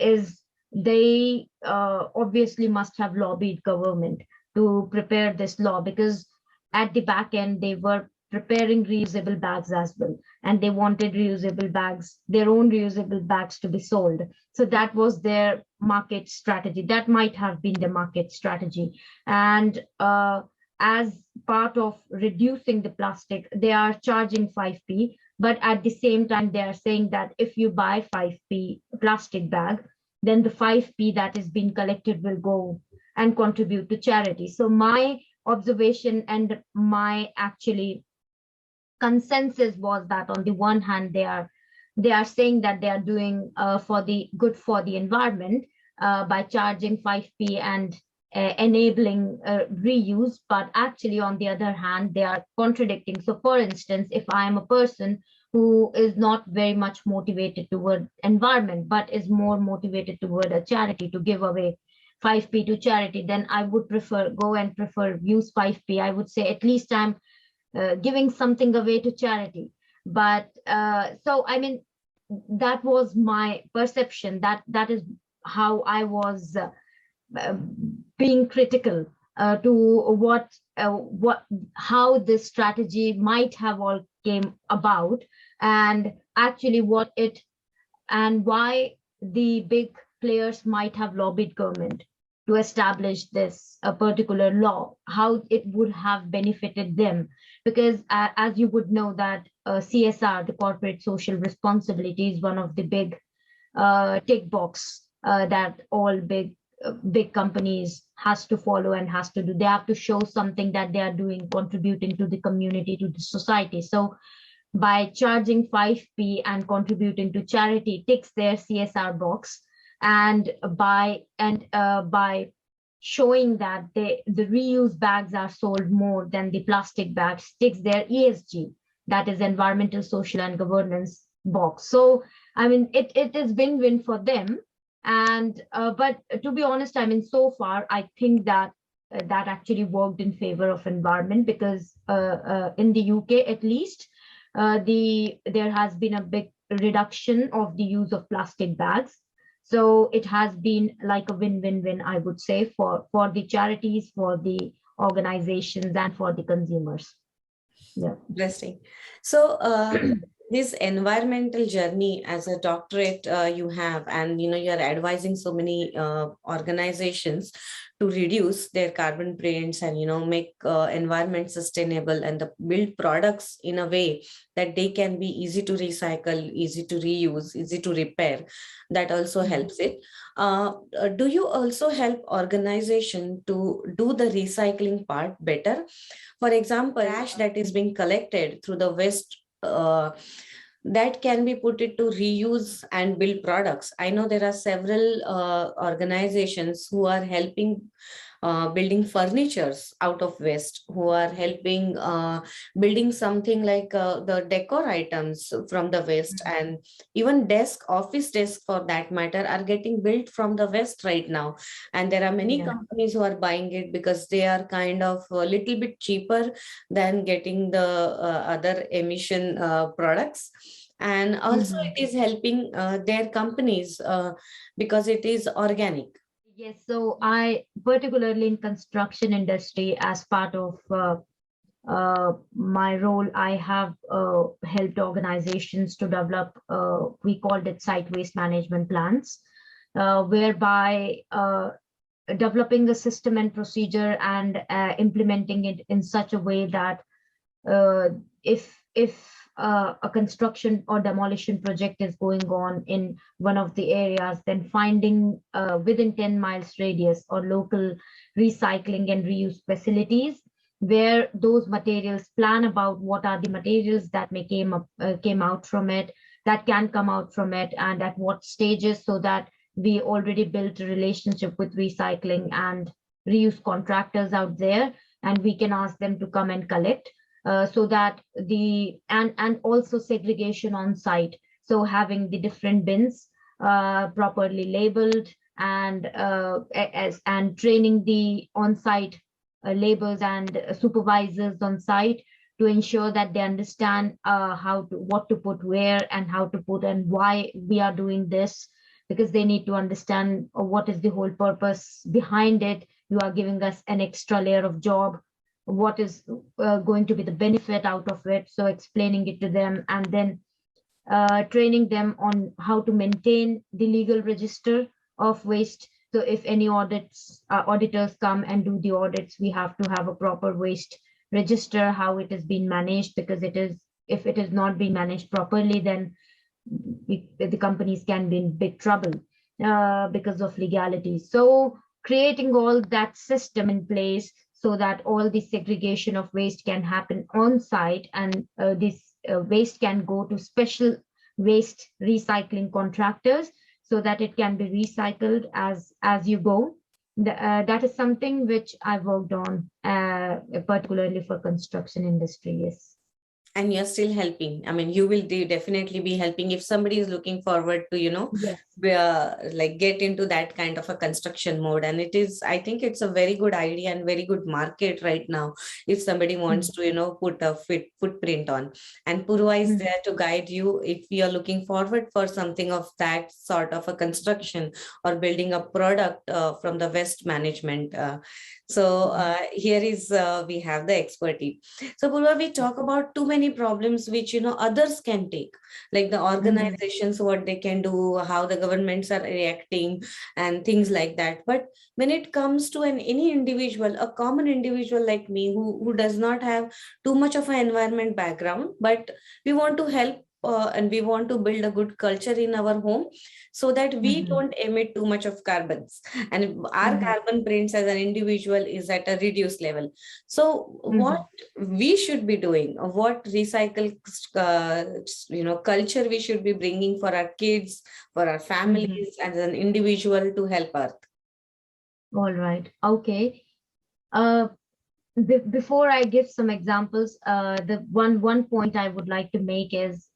is they obviously must have lobbied government to prepare this law, because at the back end they were preparing reusable bags as well, and they wanted reusable bags, their own reusable bags, to be sold. So that was their market strategy. That might have been the market strategy. And as part of reducing the plastic, they are charging 5p, but at the same time they are saying that if you buy 5p plastic bag, then the 5p that is being collected will go and contribute to charity. So my observation and my actually consensus was that on the one hand they are saying that they are doing for the good for the environment by charging 5p and enabling reuse, but actually on the other hand they are contradicting. So for instance, if I am a person who is not very much motivated toward environment but is more motivated toward a charity, to give away 5p to charity, then I would prefer use 5p. I would say at least I'm giving something away to charity. But so I mean, that was my perception. That is how I was uh, being critical to what how this strategy might have all came about, and actually what it and why the big players might have lobbied government to establish this a particular law, how it would have benefited them. Because as you would know that CSR, the corporate social responsibility, is one of the big tick box that all big companies has to follow and has to do. They have to show something that they are doing, contributing to the community, to the society. So by charging 5p and contributing to charity ticks their CSR box, and by showing that the reuse bags are sold more than the plastic bags ticks their ESG, that is environmental, social, and governance box. So I mean, it is win-win for them. And but to be honest, I mean, so far I think that that actually worked in favor of environment, because in the UK at least, there has been a big reduction of the use of plastic bags. So it has been like a win-win-win, I would say, for the charities, for the organizations, and for the consumers. Yeah.
Interesting. So, this environmental journey as a doctorate you have, and you're advising so many organizations to reduce their carbon prints, and make environment sustainable, and build products in a way that they can be easy to recycle, easy to reuse, easy to repair. That also
Mhm.
helps it. Do you also help organization to do the recycling part better? For example, trash that is being collected through the waste, that can be put it to reuse and build products. I know there are several organizations who are helping building furnitures out of waste, who are helping building something like the decor items from the waste, and even office desk for that matter, are getting built from the waste right now. And there are many
Yeah.
companies who are buying it because they are kind of a little bit cheaper than getting the other emission products. and also
Mhm.
it is helping their companies because it is organic.
Yes, so I particularly in construction industry as part of my role, I have helped organizations to develop, we called it site waste management plans, whereby developing a system and procedure and implementing it in such a way that uh, if a construction or demolition project is going on in one of the areas, then finding within 10 miles radius or local recycling and reuse facilities where those materials, plan about what are the materials that may came out from it, that can come out from it, and at what stages, so that we already built a relationship with recycling and reuse contractors out there, and we can ask them to come and collect, so that the and also segregation on site, so having the different bins properly labeled, and as and training the on-site laborers and supervisors on site to ensure that they understand how to what to put where and how to put and why we are doing this, because they need to understand what is the whole purpose behind it. You are giving us an extra layer of job, what is going to be the benefit out of it, so explaining it to them, and then training them on how to maintain the legal register of waste. So if any auditors come and do the audits, we have to have a proper waste register, how it has been managed, because it is, if it is not being managed properly, then the companies can be in big trouble because of legalities. So creating all that system in place so that all the segregation of waste can happen on site, and this waste can go to special waste recycling contractors so that it can be recycled as you go. That is something which I worked on, particularly for construction industry. Yes.
And you're still helping. I mean, you will definitely be helping if somebody is looking forward to,
Yes.
like get into that kind of a construction mode. And it is, I think it's a very good idea and very good market right now if somebody wants
Mhm.
to, put a footprint on. And Purva is
Mhm.
there to guide you if you are looking forward for something of that sort of a construction or building a product from the waste management. Here is we have the expertise. So, Purva, we talk about too many problems which others can take, like the
Mhm.
organizations, what they can do, how the governments are reacting, and things like that. But when it comes to any individual, a common individual like me who does not have too much of an environment background, but we want to help. And we want to build a good culture in our home so that we
Mhm.
don't emit too much of carbons, and our
Mhm.
carbon prints as an individual is at a reduced level. So what
Mhm.
we should be doing, what recycle culture we should be bringing for our kids, for our
Mhm.
families as an individual to help earth.
All right. Okay. Uh, Before I give some examples, the one point I would like to make is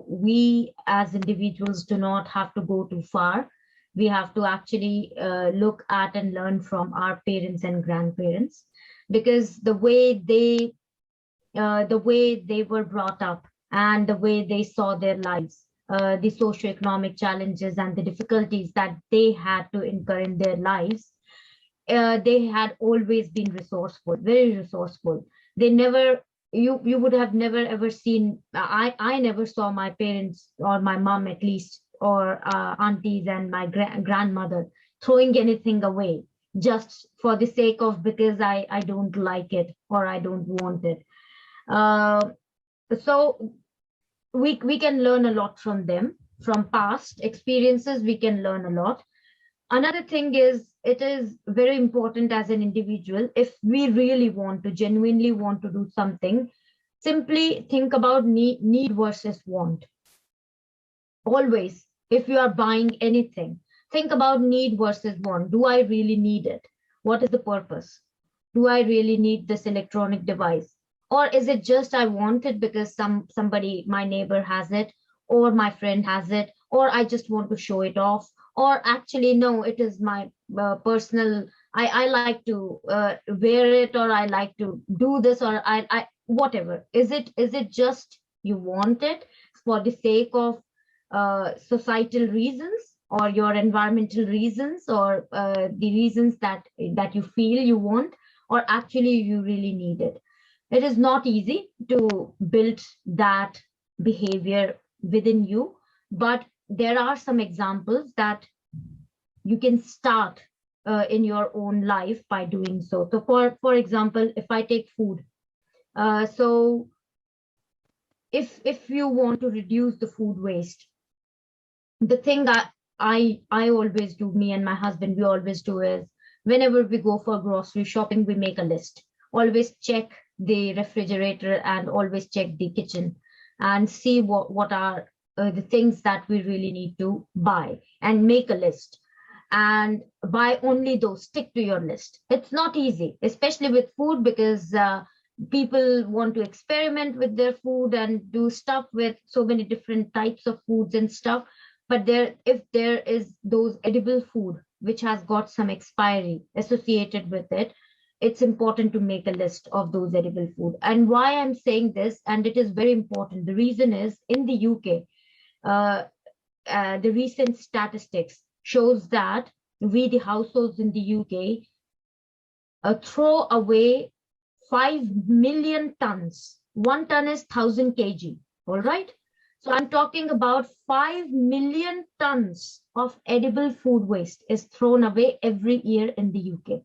we as individuals do not have to go too far. We have to actually look at and learn from our parents and grandparents, because the way they were brought up and the way they saw their lives, the socioeconomic challenges and the difficulties that they had to incur in their lives, they had always been resourceful, very resourceful. They never, you would have never ever seen. I never saw my parents or my mom at least, or aunties and my grandmother throwing anything away just for the sake of, because I don't like it or I don't want it. Uh, so we can learn a lot from them, from past experiences. We can learn a lot. Another thing is, it is very important as an individual, if we really want to genuinely want to do something, simply think about need versus want. Always, if you are buying anything, think about need versus want. Do I really need it? What is the purpose? Do I really need this electronic device? Or is it just I want it because somebody, my neighbor has it, or my friend has it, or I just want to show it off? Or actually, no, it is my personal, I like to wear it, or I like to do this, or I whatever. Is it just you want it? for the sake of societal reasons or your environmental reasons or the reasons that you feel you want, or actually you really need it. It is not easy to build that behavior within you, but there are some examples that you can start in your own life by doing so. So for example, if I take food, so if you want to reduce the food waste, the thing that I always do, me and my husband, we always do is whenever we go for grocery shopping, we make a list. Always check the refrigerator and always check the kitchen and see what are the things that we really need to buy and make a list and buy only those. Stick to your list. It's not easy, especially with food, because people want to experiment with their food and do stuff with so many different types of foods and stuff. But if there is those edible food which has got some expiry associated with it, it's important to make a list of those edible food. And why I'm saying this, and it is very important, the reason is in the UK, the recent statistics shows that we, the households in the UK, throw away 5 million tons. 1 ton is 1,000 kg. All right. So I'm talking about 5 million tons of edible food waste is thrown away every year in the UK,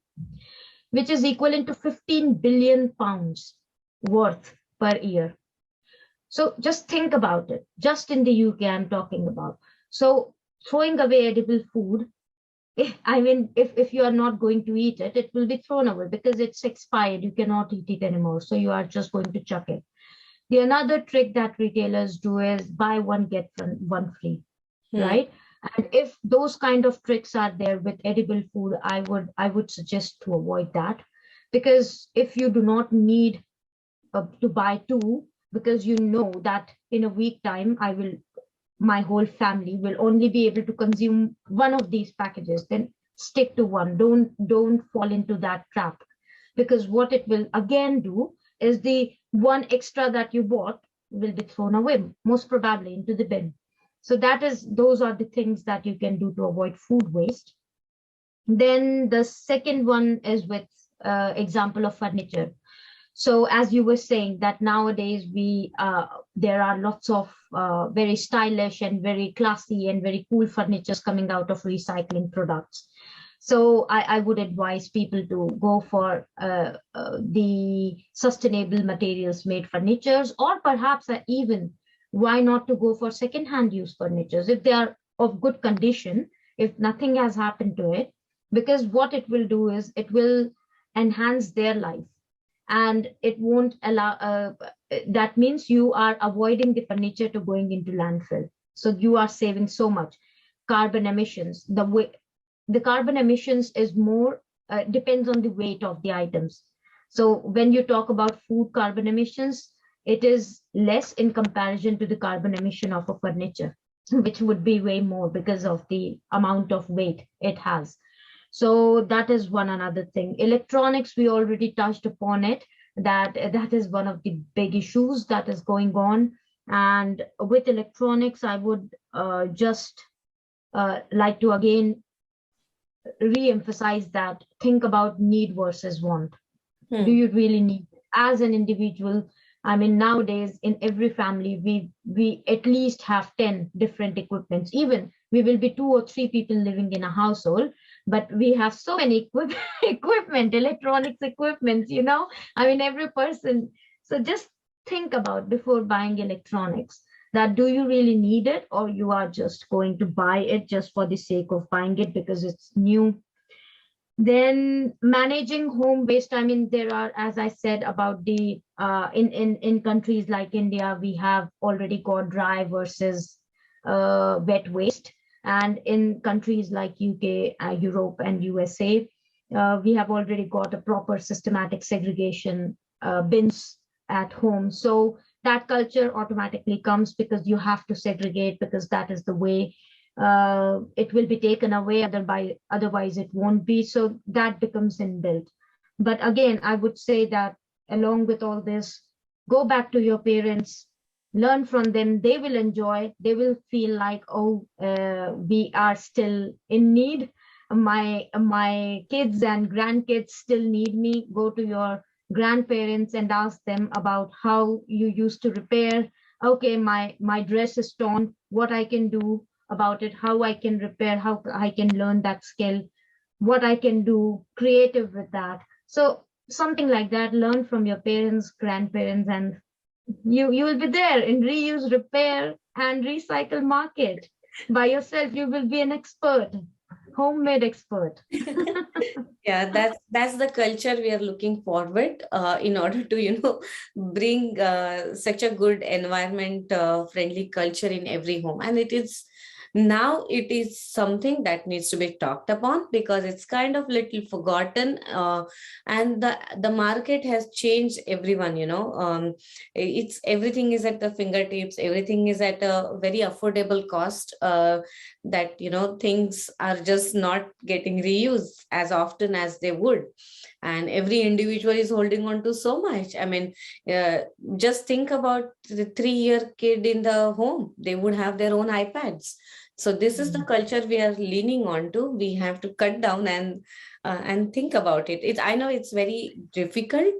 which is equivalent to 15 billion pounds worth per year. So just think about it. Just in the UK, I'm talking about. So throwing away edible food, if you are not going to eat it, it will be thrown away because it's expired. You cannot eat it anymore. So you are just going to chuck it. The another trick that retailers do is buy one, get one free, right? And if those kind of tricks are there with edible food, I would suggest to avoid that, because if you do not need to buy two, because you know that in a week time my whole family will only be able to consume one of these packages, then stick to one. Don't fall into that trap, because what it will again do is the one extra that you bought will be thrown away, most probably into the bin. So those are the things that you can do to avoid food waste. Then the second one is with example of furniture. So as you were saying that nowadays there are lots of very stylish and very classy and very cool furnitures coming out of recycling products. So I would advise people to go for the sustainable materials made furnitures, or perhaps even why not to go for second-hand use furnitures if they are of good condition, if nothing has happened to it, because what it will do is it will enhance their life. And it won't allow, that means you are avoiding the furniture to going into landfill. So you are saving so much carbon emissions. The carbon emissions is more, depends on the weight of the items. So when you talk about food carbon emissions, it is less in comparison to the carbon emission of a furniture, which would be way more because of the amount of weight it has. So that is one another thing. Electronics, we already touched upon it, that is one of the big issues that is going on. And with electronics, I would just like to again re-emphasize that think about need versus want. Do you really need it? As an individual? I mean, nowadays in every family, we at least have 10 different equipments. Even we will be 2 or 3 people living in a household, but we have so many equipment, electronics equipments, I mean, every person. So just think about before buying electronics, that do you really need it, or you are just going to buy it just for the sake of buying it because it's new. Then managing home waste. I mean, there are, as I said, about the in countries like India, we have already got dry versus wet waste. And in countries like UK, Europe, and USA, we have already got a proper systematic segregation bins at home. So that culture automatically comes, because you have to segregate, because that is the way it will be taken away, otherwise it won't be. So that becomes inbuilt. But again, I would say that along with all this, go back to your parents, learn from them. They will enjoy. They will feel like, oh, we are still in need. My kids and grandkids still need me. Go to your grandparents and ask them about how you used to repair. Okay, my dress is torn. What I can do about it? How I can repair? How I can learn that skill? What I can do creative with that? So something like that. Learn from your parents, grandparents, and you will be there in reuse, repair, and recycle market by yourself. You will be an expert, homemade expert.
Yeah, that's the culture we are looking forward in order to bring such a good environment friendly culture in every home. And it is something that needs to be talked upon because it's kind of little forgotten, and the market has changed everyone. It's everything is at the fingertips, everything is at a very affordable cost, that things are just not getting reused as often as they would, and every individual is holding on to so much. I mean, uh, just think about the 3-year kid in the home. They would have their own iPads. So this is the culture we are leaning on to. We have to cut down and think about it. I know it's very difficult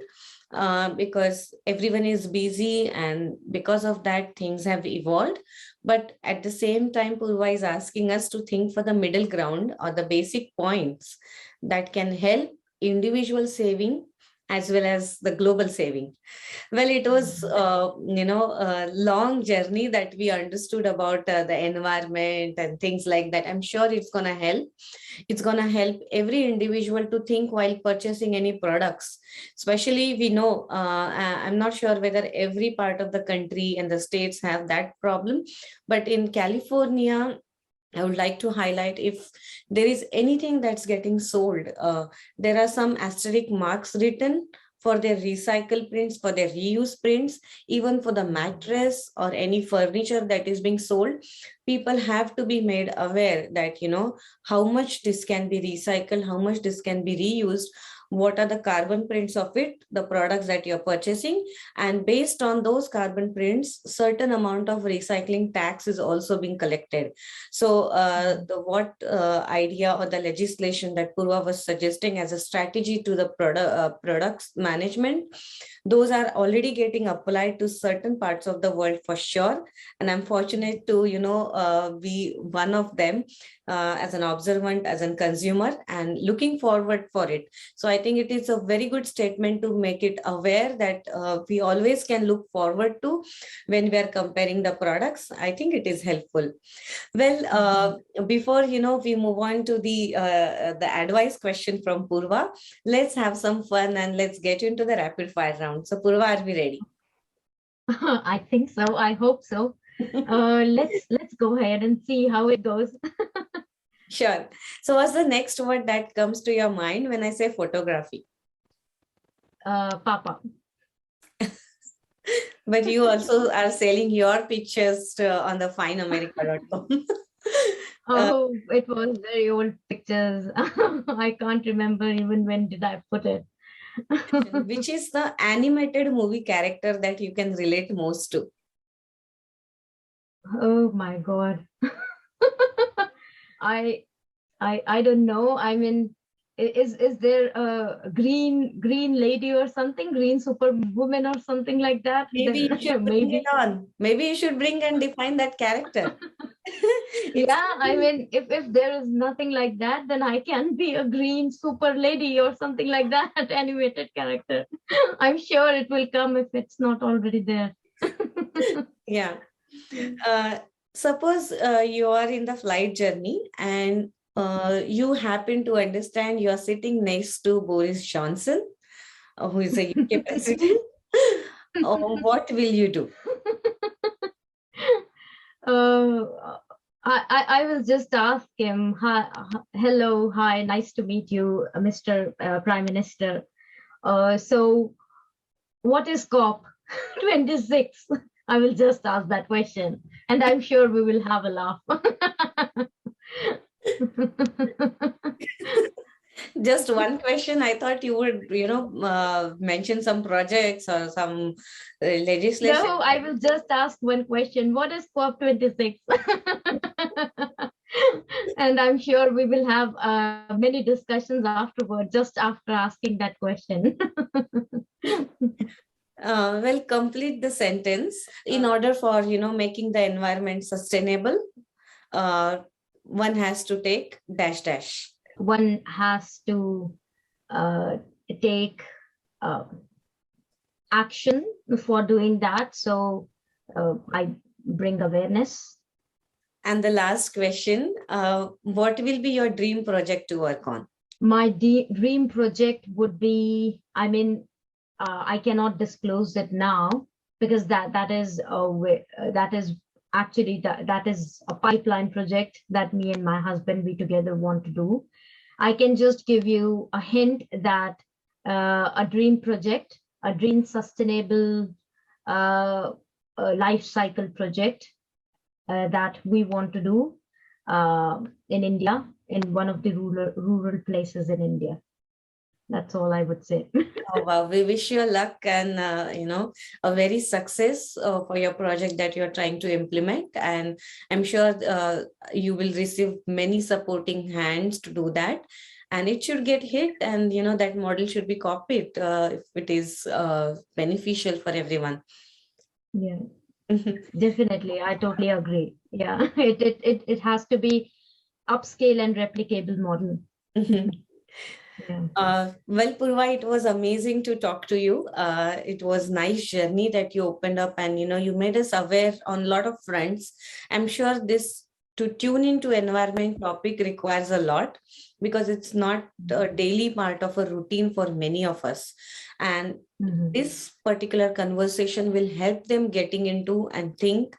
because everyone is busy, and because of that things have evolved. But at the same time, Purva is asking us to think for the middle ground or the basic points that can help individual saving as well as the global saving. Well, it was, a long journey that we understood about the environment and things like that. I'm sure it's going to help. It's going to help every individual to think while purchasing any products. Especially, we know, I'm not sure whether every part of the country and the states have that problem, but in California, I would like to highlight, if there is anything that's getting sold, there are some asterisk marks written for their recycle prints, for their reuse prints, even for the mattress or any furniture that is being sold. People have to be made aware that, how much this can be recycled, how much this can be reused, what are the carbon prints of it, the products that you're purchasing, and based on those carbon prints, certain amount of recycling tax is also being collected. So the what idea or the legislation that Purva was suggesting as a strategy to the products management, those are already getting applied to certain parts of the world for sure. And I'm fortunate to be one of them, as an observant, as a consumer, and looking forward for it. So I think it is a very good statement to make it aware that we always can look forward to when we are comparing the products. I think it is helpful. Well, before we move on to the advice question from Purva, let's have some fun and let's get into the rapid fire round. So Purva, are we ready?
I think so. I hope so. Let's go ahead and see how it goes.
Sure. So what's the next word that comes to your mind when I say photography?
Papa.
But you also are selling your pictures on the fineamerica.com.
Oh, it was very old pictures. I can't remember even when did I put it.
Which is the animated movie character that you can relate most to?
Oh my God. I I don't know. I mean, is there a green lady or something, green superwoman or something like that?
Maybe you
Then
should bring it
maybe.
on. Maybe you should bring and define that character. It's
Yeah, I mean, if there is nothing like that, then I can be a green super lady or something like that, animated character. I'm sure it will come if it's not already there.
yeah. Uh, Suppose you are in the flight journey and you happen to understand you are sitting next to Boris Johnson, who is a UK president. What will you do?
uh, I will just ask him, hi, hello, hi, nice to meet you, Mr. Prime Minister. So what is COP 26? I will just ask that question, and I'm sure we will have a laugh.
Just one question. I thought you would, mention some projects or some legislation.
No, I will just ask one question. What is COP26? And I'm sure we will have many discussions afterward, just after asking that question.
Well, complete the sentence. In order for, making the environment sustainable, uh, one has to take dash dash.
One has to uh, take uh, action for doing that. So I bring awareness.
And the last question, what will be your dream project to work on?
My dream project would be, I cannot disclose it now because that is actually that is a pipeline project that me and my husband we together want to do. I can just give you a hint that a dream project, a dream sustainable uh, life cycle project that we want to do in India, in one of the rural places in India. That's all I would say.
Oh, wow. We wish you luck and, a very success for your project that you're trying to implement. And I'm sure you will receive many supporting hands to do that. And it should get hit, and, that model should be copied if it is beneficial for everyone.
Yeah, definitely. I totally agree. Yeah, it has to be upscale and replicable model. Yeah.
Well, Purva, it was amazing to talk to you. It was nice journey that you opened up, and you made us aware on a lot of fronts. I'm sure this to tune into environment topic requires a lot because it's not a daily part of a routine for many of us. And this particular conversation will help them getting into and think,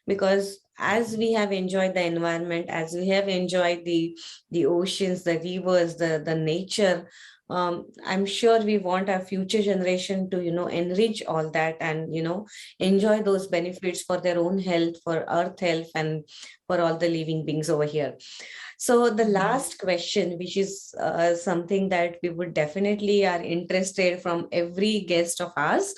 because as we have enjoyed the environment, as we have enjoyed the oceans, the rivers, the nature, I'm sure we want our future generation to enrich all that and enjoy those benefits for their own health, for earth health, and for all the living beings over here. So the last question, which is something that we would definitely are interested from every guest of ours,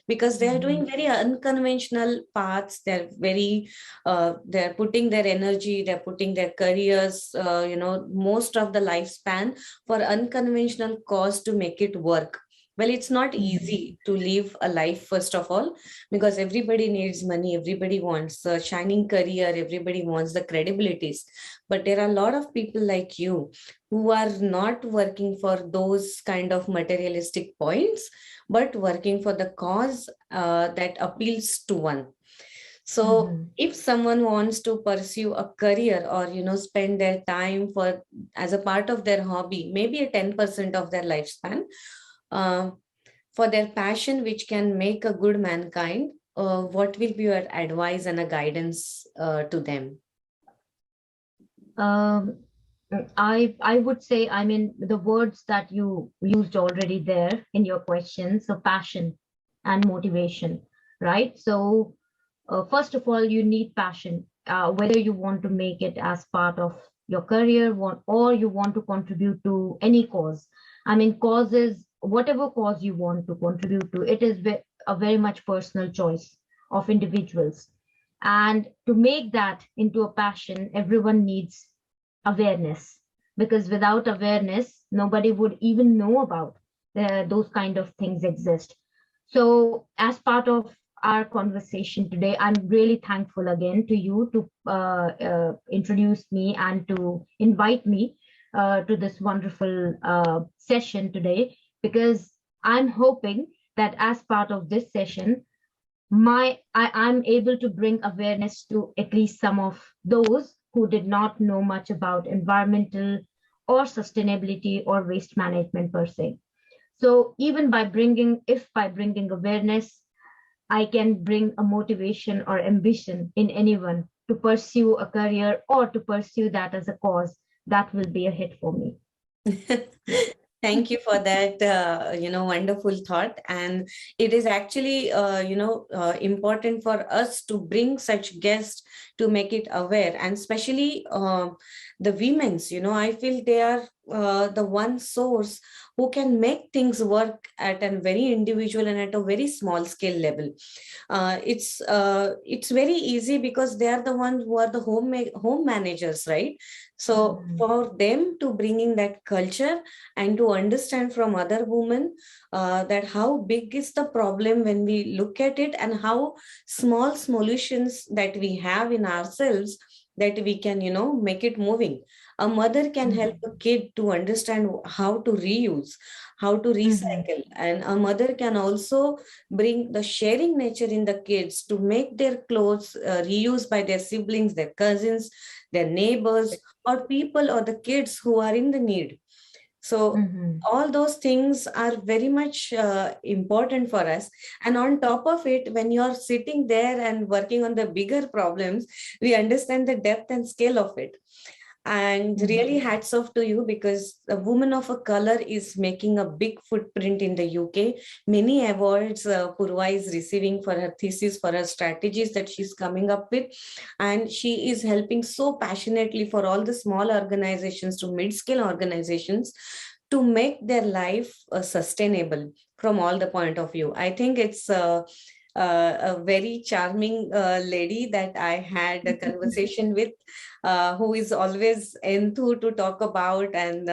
because they are doing very unconventional paths. They're very, they're putting their energy, they're putting their careers, most of the lifespan for unconventional cause to make it work. Well, it's not easy to live a life, first of all, because everybody needs money, everybody wants a shining career, everybody wants the credibilities. But there are a lot of people like you who are not working for those kind of materialistic points, but working for the cause that appeals to one. So if someone wants to pursue a career or spend their time for as a part of their hobby, maybe a 10% of their lifespan, uh, for their passion which can make a good mankind, what will be your advice and a guidance to them?
Um, I would say, the words that you used already there in your question, so passion and motivation, right? So first of all, you need passion, whether you want to make it as part of your career or you want to contribute to any cause. Causes, whatever cause you want to contribute to, it is a very much personal choice of individuals. And to make that into a passion, everyone needs awareness, because without awareness, nobody would even know about those kind of things exist. So, as part of our conversation today, I'm really thankful again to you to introduce me and to invite me to this wonderful session today, because I'm hoping that as part of this session, I'm able to bring awareness to at least some of those who did not know much about environmental or sustainability or waste management per se. So even by bringing awareness, I can bring a motivation or ambition in anyone to pursue a career or to pursue that as a cause, that will be a hit for me.
Thank you for that, wonderful thought. And it is actually, important for us to bring such guests to make it aware. And especially the women's, I feel they are the one source who can make things work at a very individual and at a very small scale level. It's very easy because they are the ones who are the home managers, right? So
Mhm.
for them to bring in that culture and to understand from other women that how big is the problem when we look at it, and how small solutions that we have in ourselves, that we can make it moving. A mother can help
Mhm.
a kid to understand how to reuse, how to
Mhm.
recycle, and a mother can also bring the sharing nature in the kids to make their clothes reused by their siblings, their cousins, their neighbors, or people, or the kids who are in the need. So
Mhm.
all those things are very much important for us. And on top of it, when you're sitting there and working on the bigger problems, we understand the depth and scale of it. And really
Mhm.
hats off to you, because a woman of a color is making a big footprint in the UK. Many awards Purva is receiving for her thesis, for her strategies that she's coming up with. And she is helping so passionately for all the small organizations to mid-scale organizations to make their life sustainable from all the point of view. I think it's a very charming lady that I had a conversation with, who is always enthused to talk about, and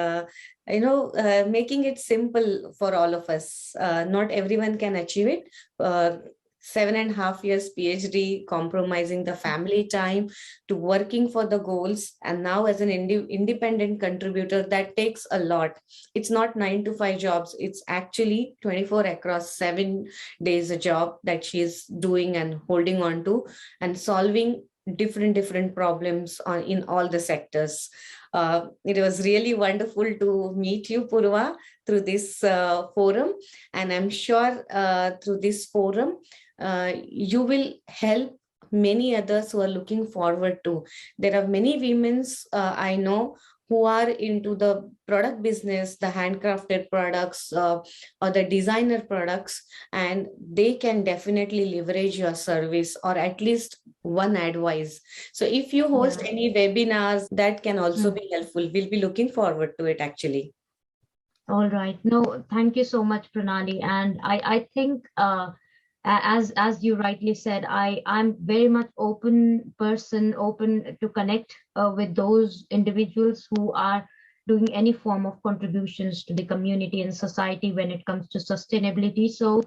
making it simple for all of us. Not everyone can achieve it. 7.5 years PhD, compromising the family time to working for the goals, and now as an independent contributor, that takes a lot. It's not 9 to 5 jobs, it's actually 24 across 7 days a job that she is doing and holding on to, and solving different problems in all the sectors. It was really wonderful to meet you, Purva, through this forum, and I'm sure through this forum you will help many others who are looking forward to. There are many women's I know who are into the product business, the handcrafted products, or the designer products, and they can definitely leverage your service, or at least one advice. So if you host
Yeah.
any webinars, that can also
Mm.
be helpful. We'll be looking forward to it actually.
All right. No, thank you so much, Pranali. And I think as you rightly said, I'm very much open person, open to connect with those individuals who are doing any form of contributions to the community and society when it comes to sustainability. So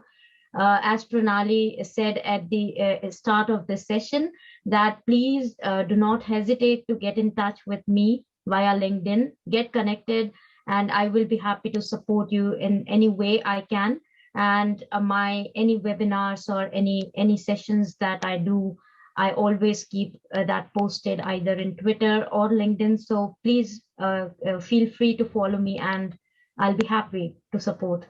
as Pranali said at the start of the session, that please do not hesitate to get in touch with me via LinkedIn, get connected, and I will be happy to support you in any way I can. And my any webinars or any sessions that I do, I always keep that posted either in Twitter or LinkedIn. So please feel free to follow me, and I'll be happy to support.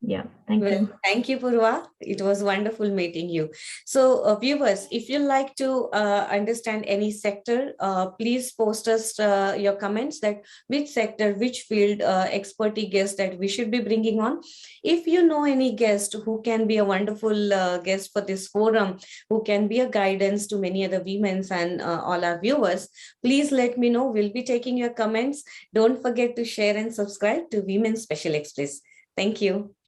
Yeah, thank
Well,
you.
thank you, Purva. It was wonderful meeting you. So, viewers, if you like to understand any sector, please post us your comments that which sector, which field expertise guest that we should be bringing on. If you know any guest who can be a wonderful guest for this forum, who can be a guidance to many other women and all our viewers, please let me know. We'll be taking your comments. Don't forget to share and subscribe to Women Special Express. Thank you.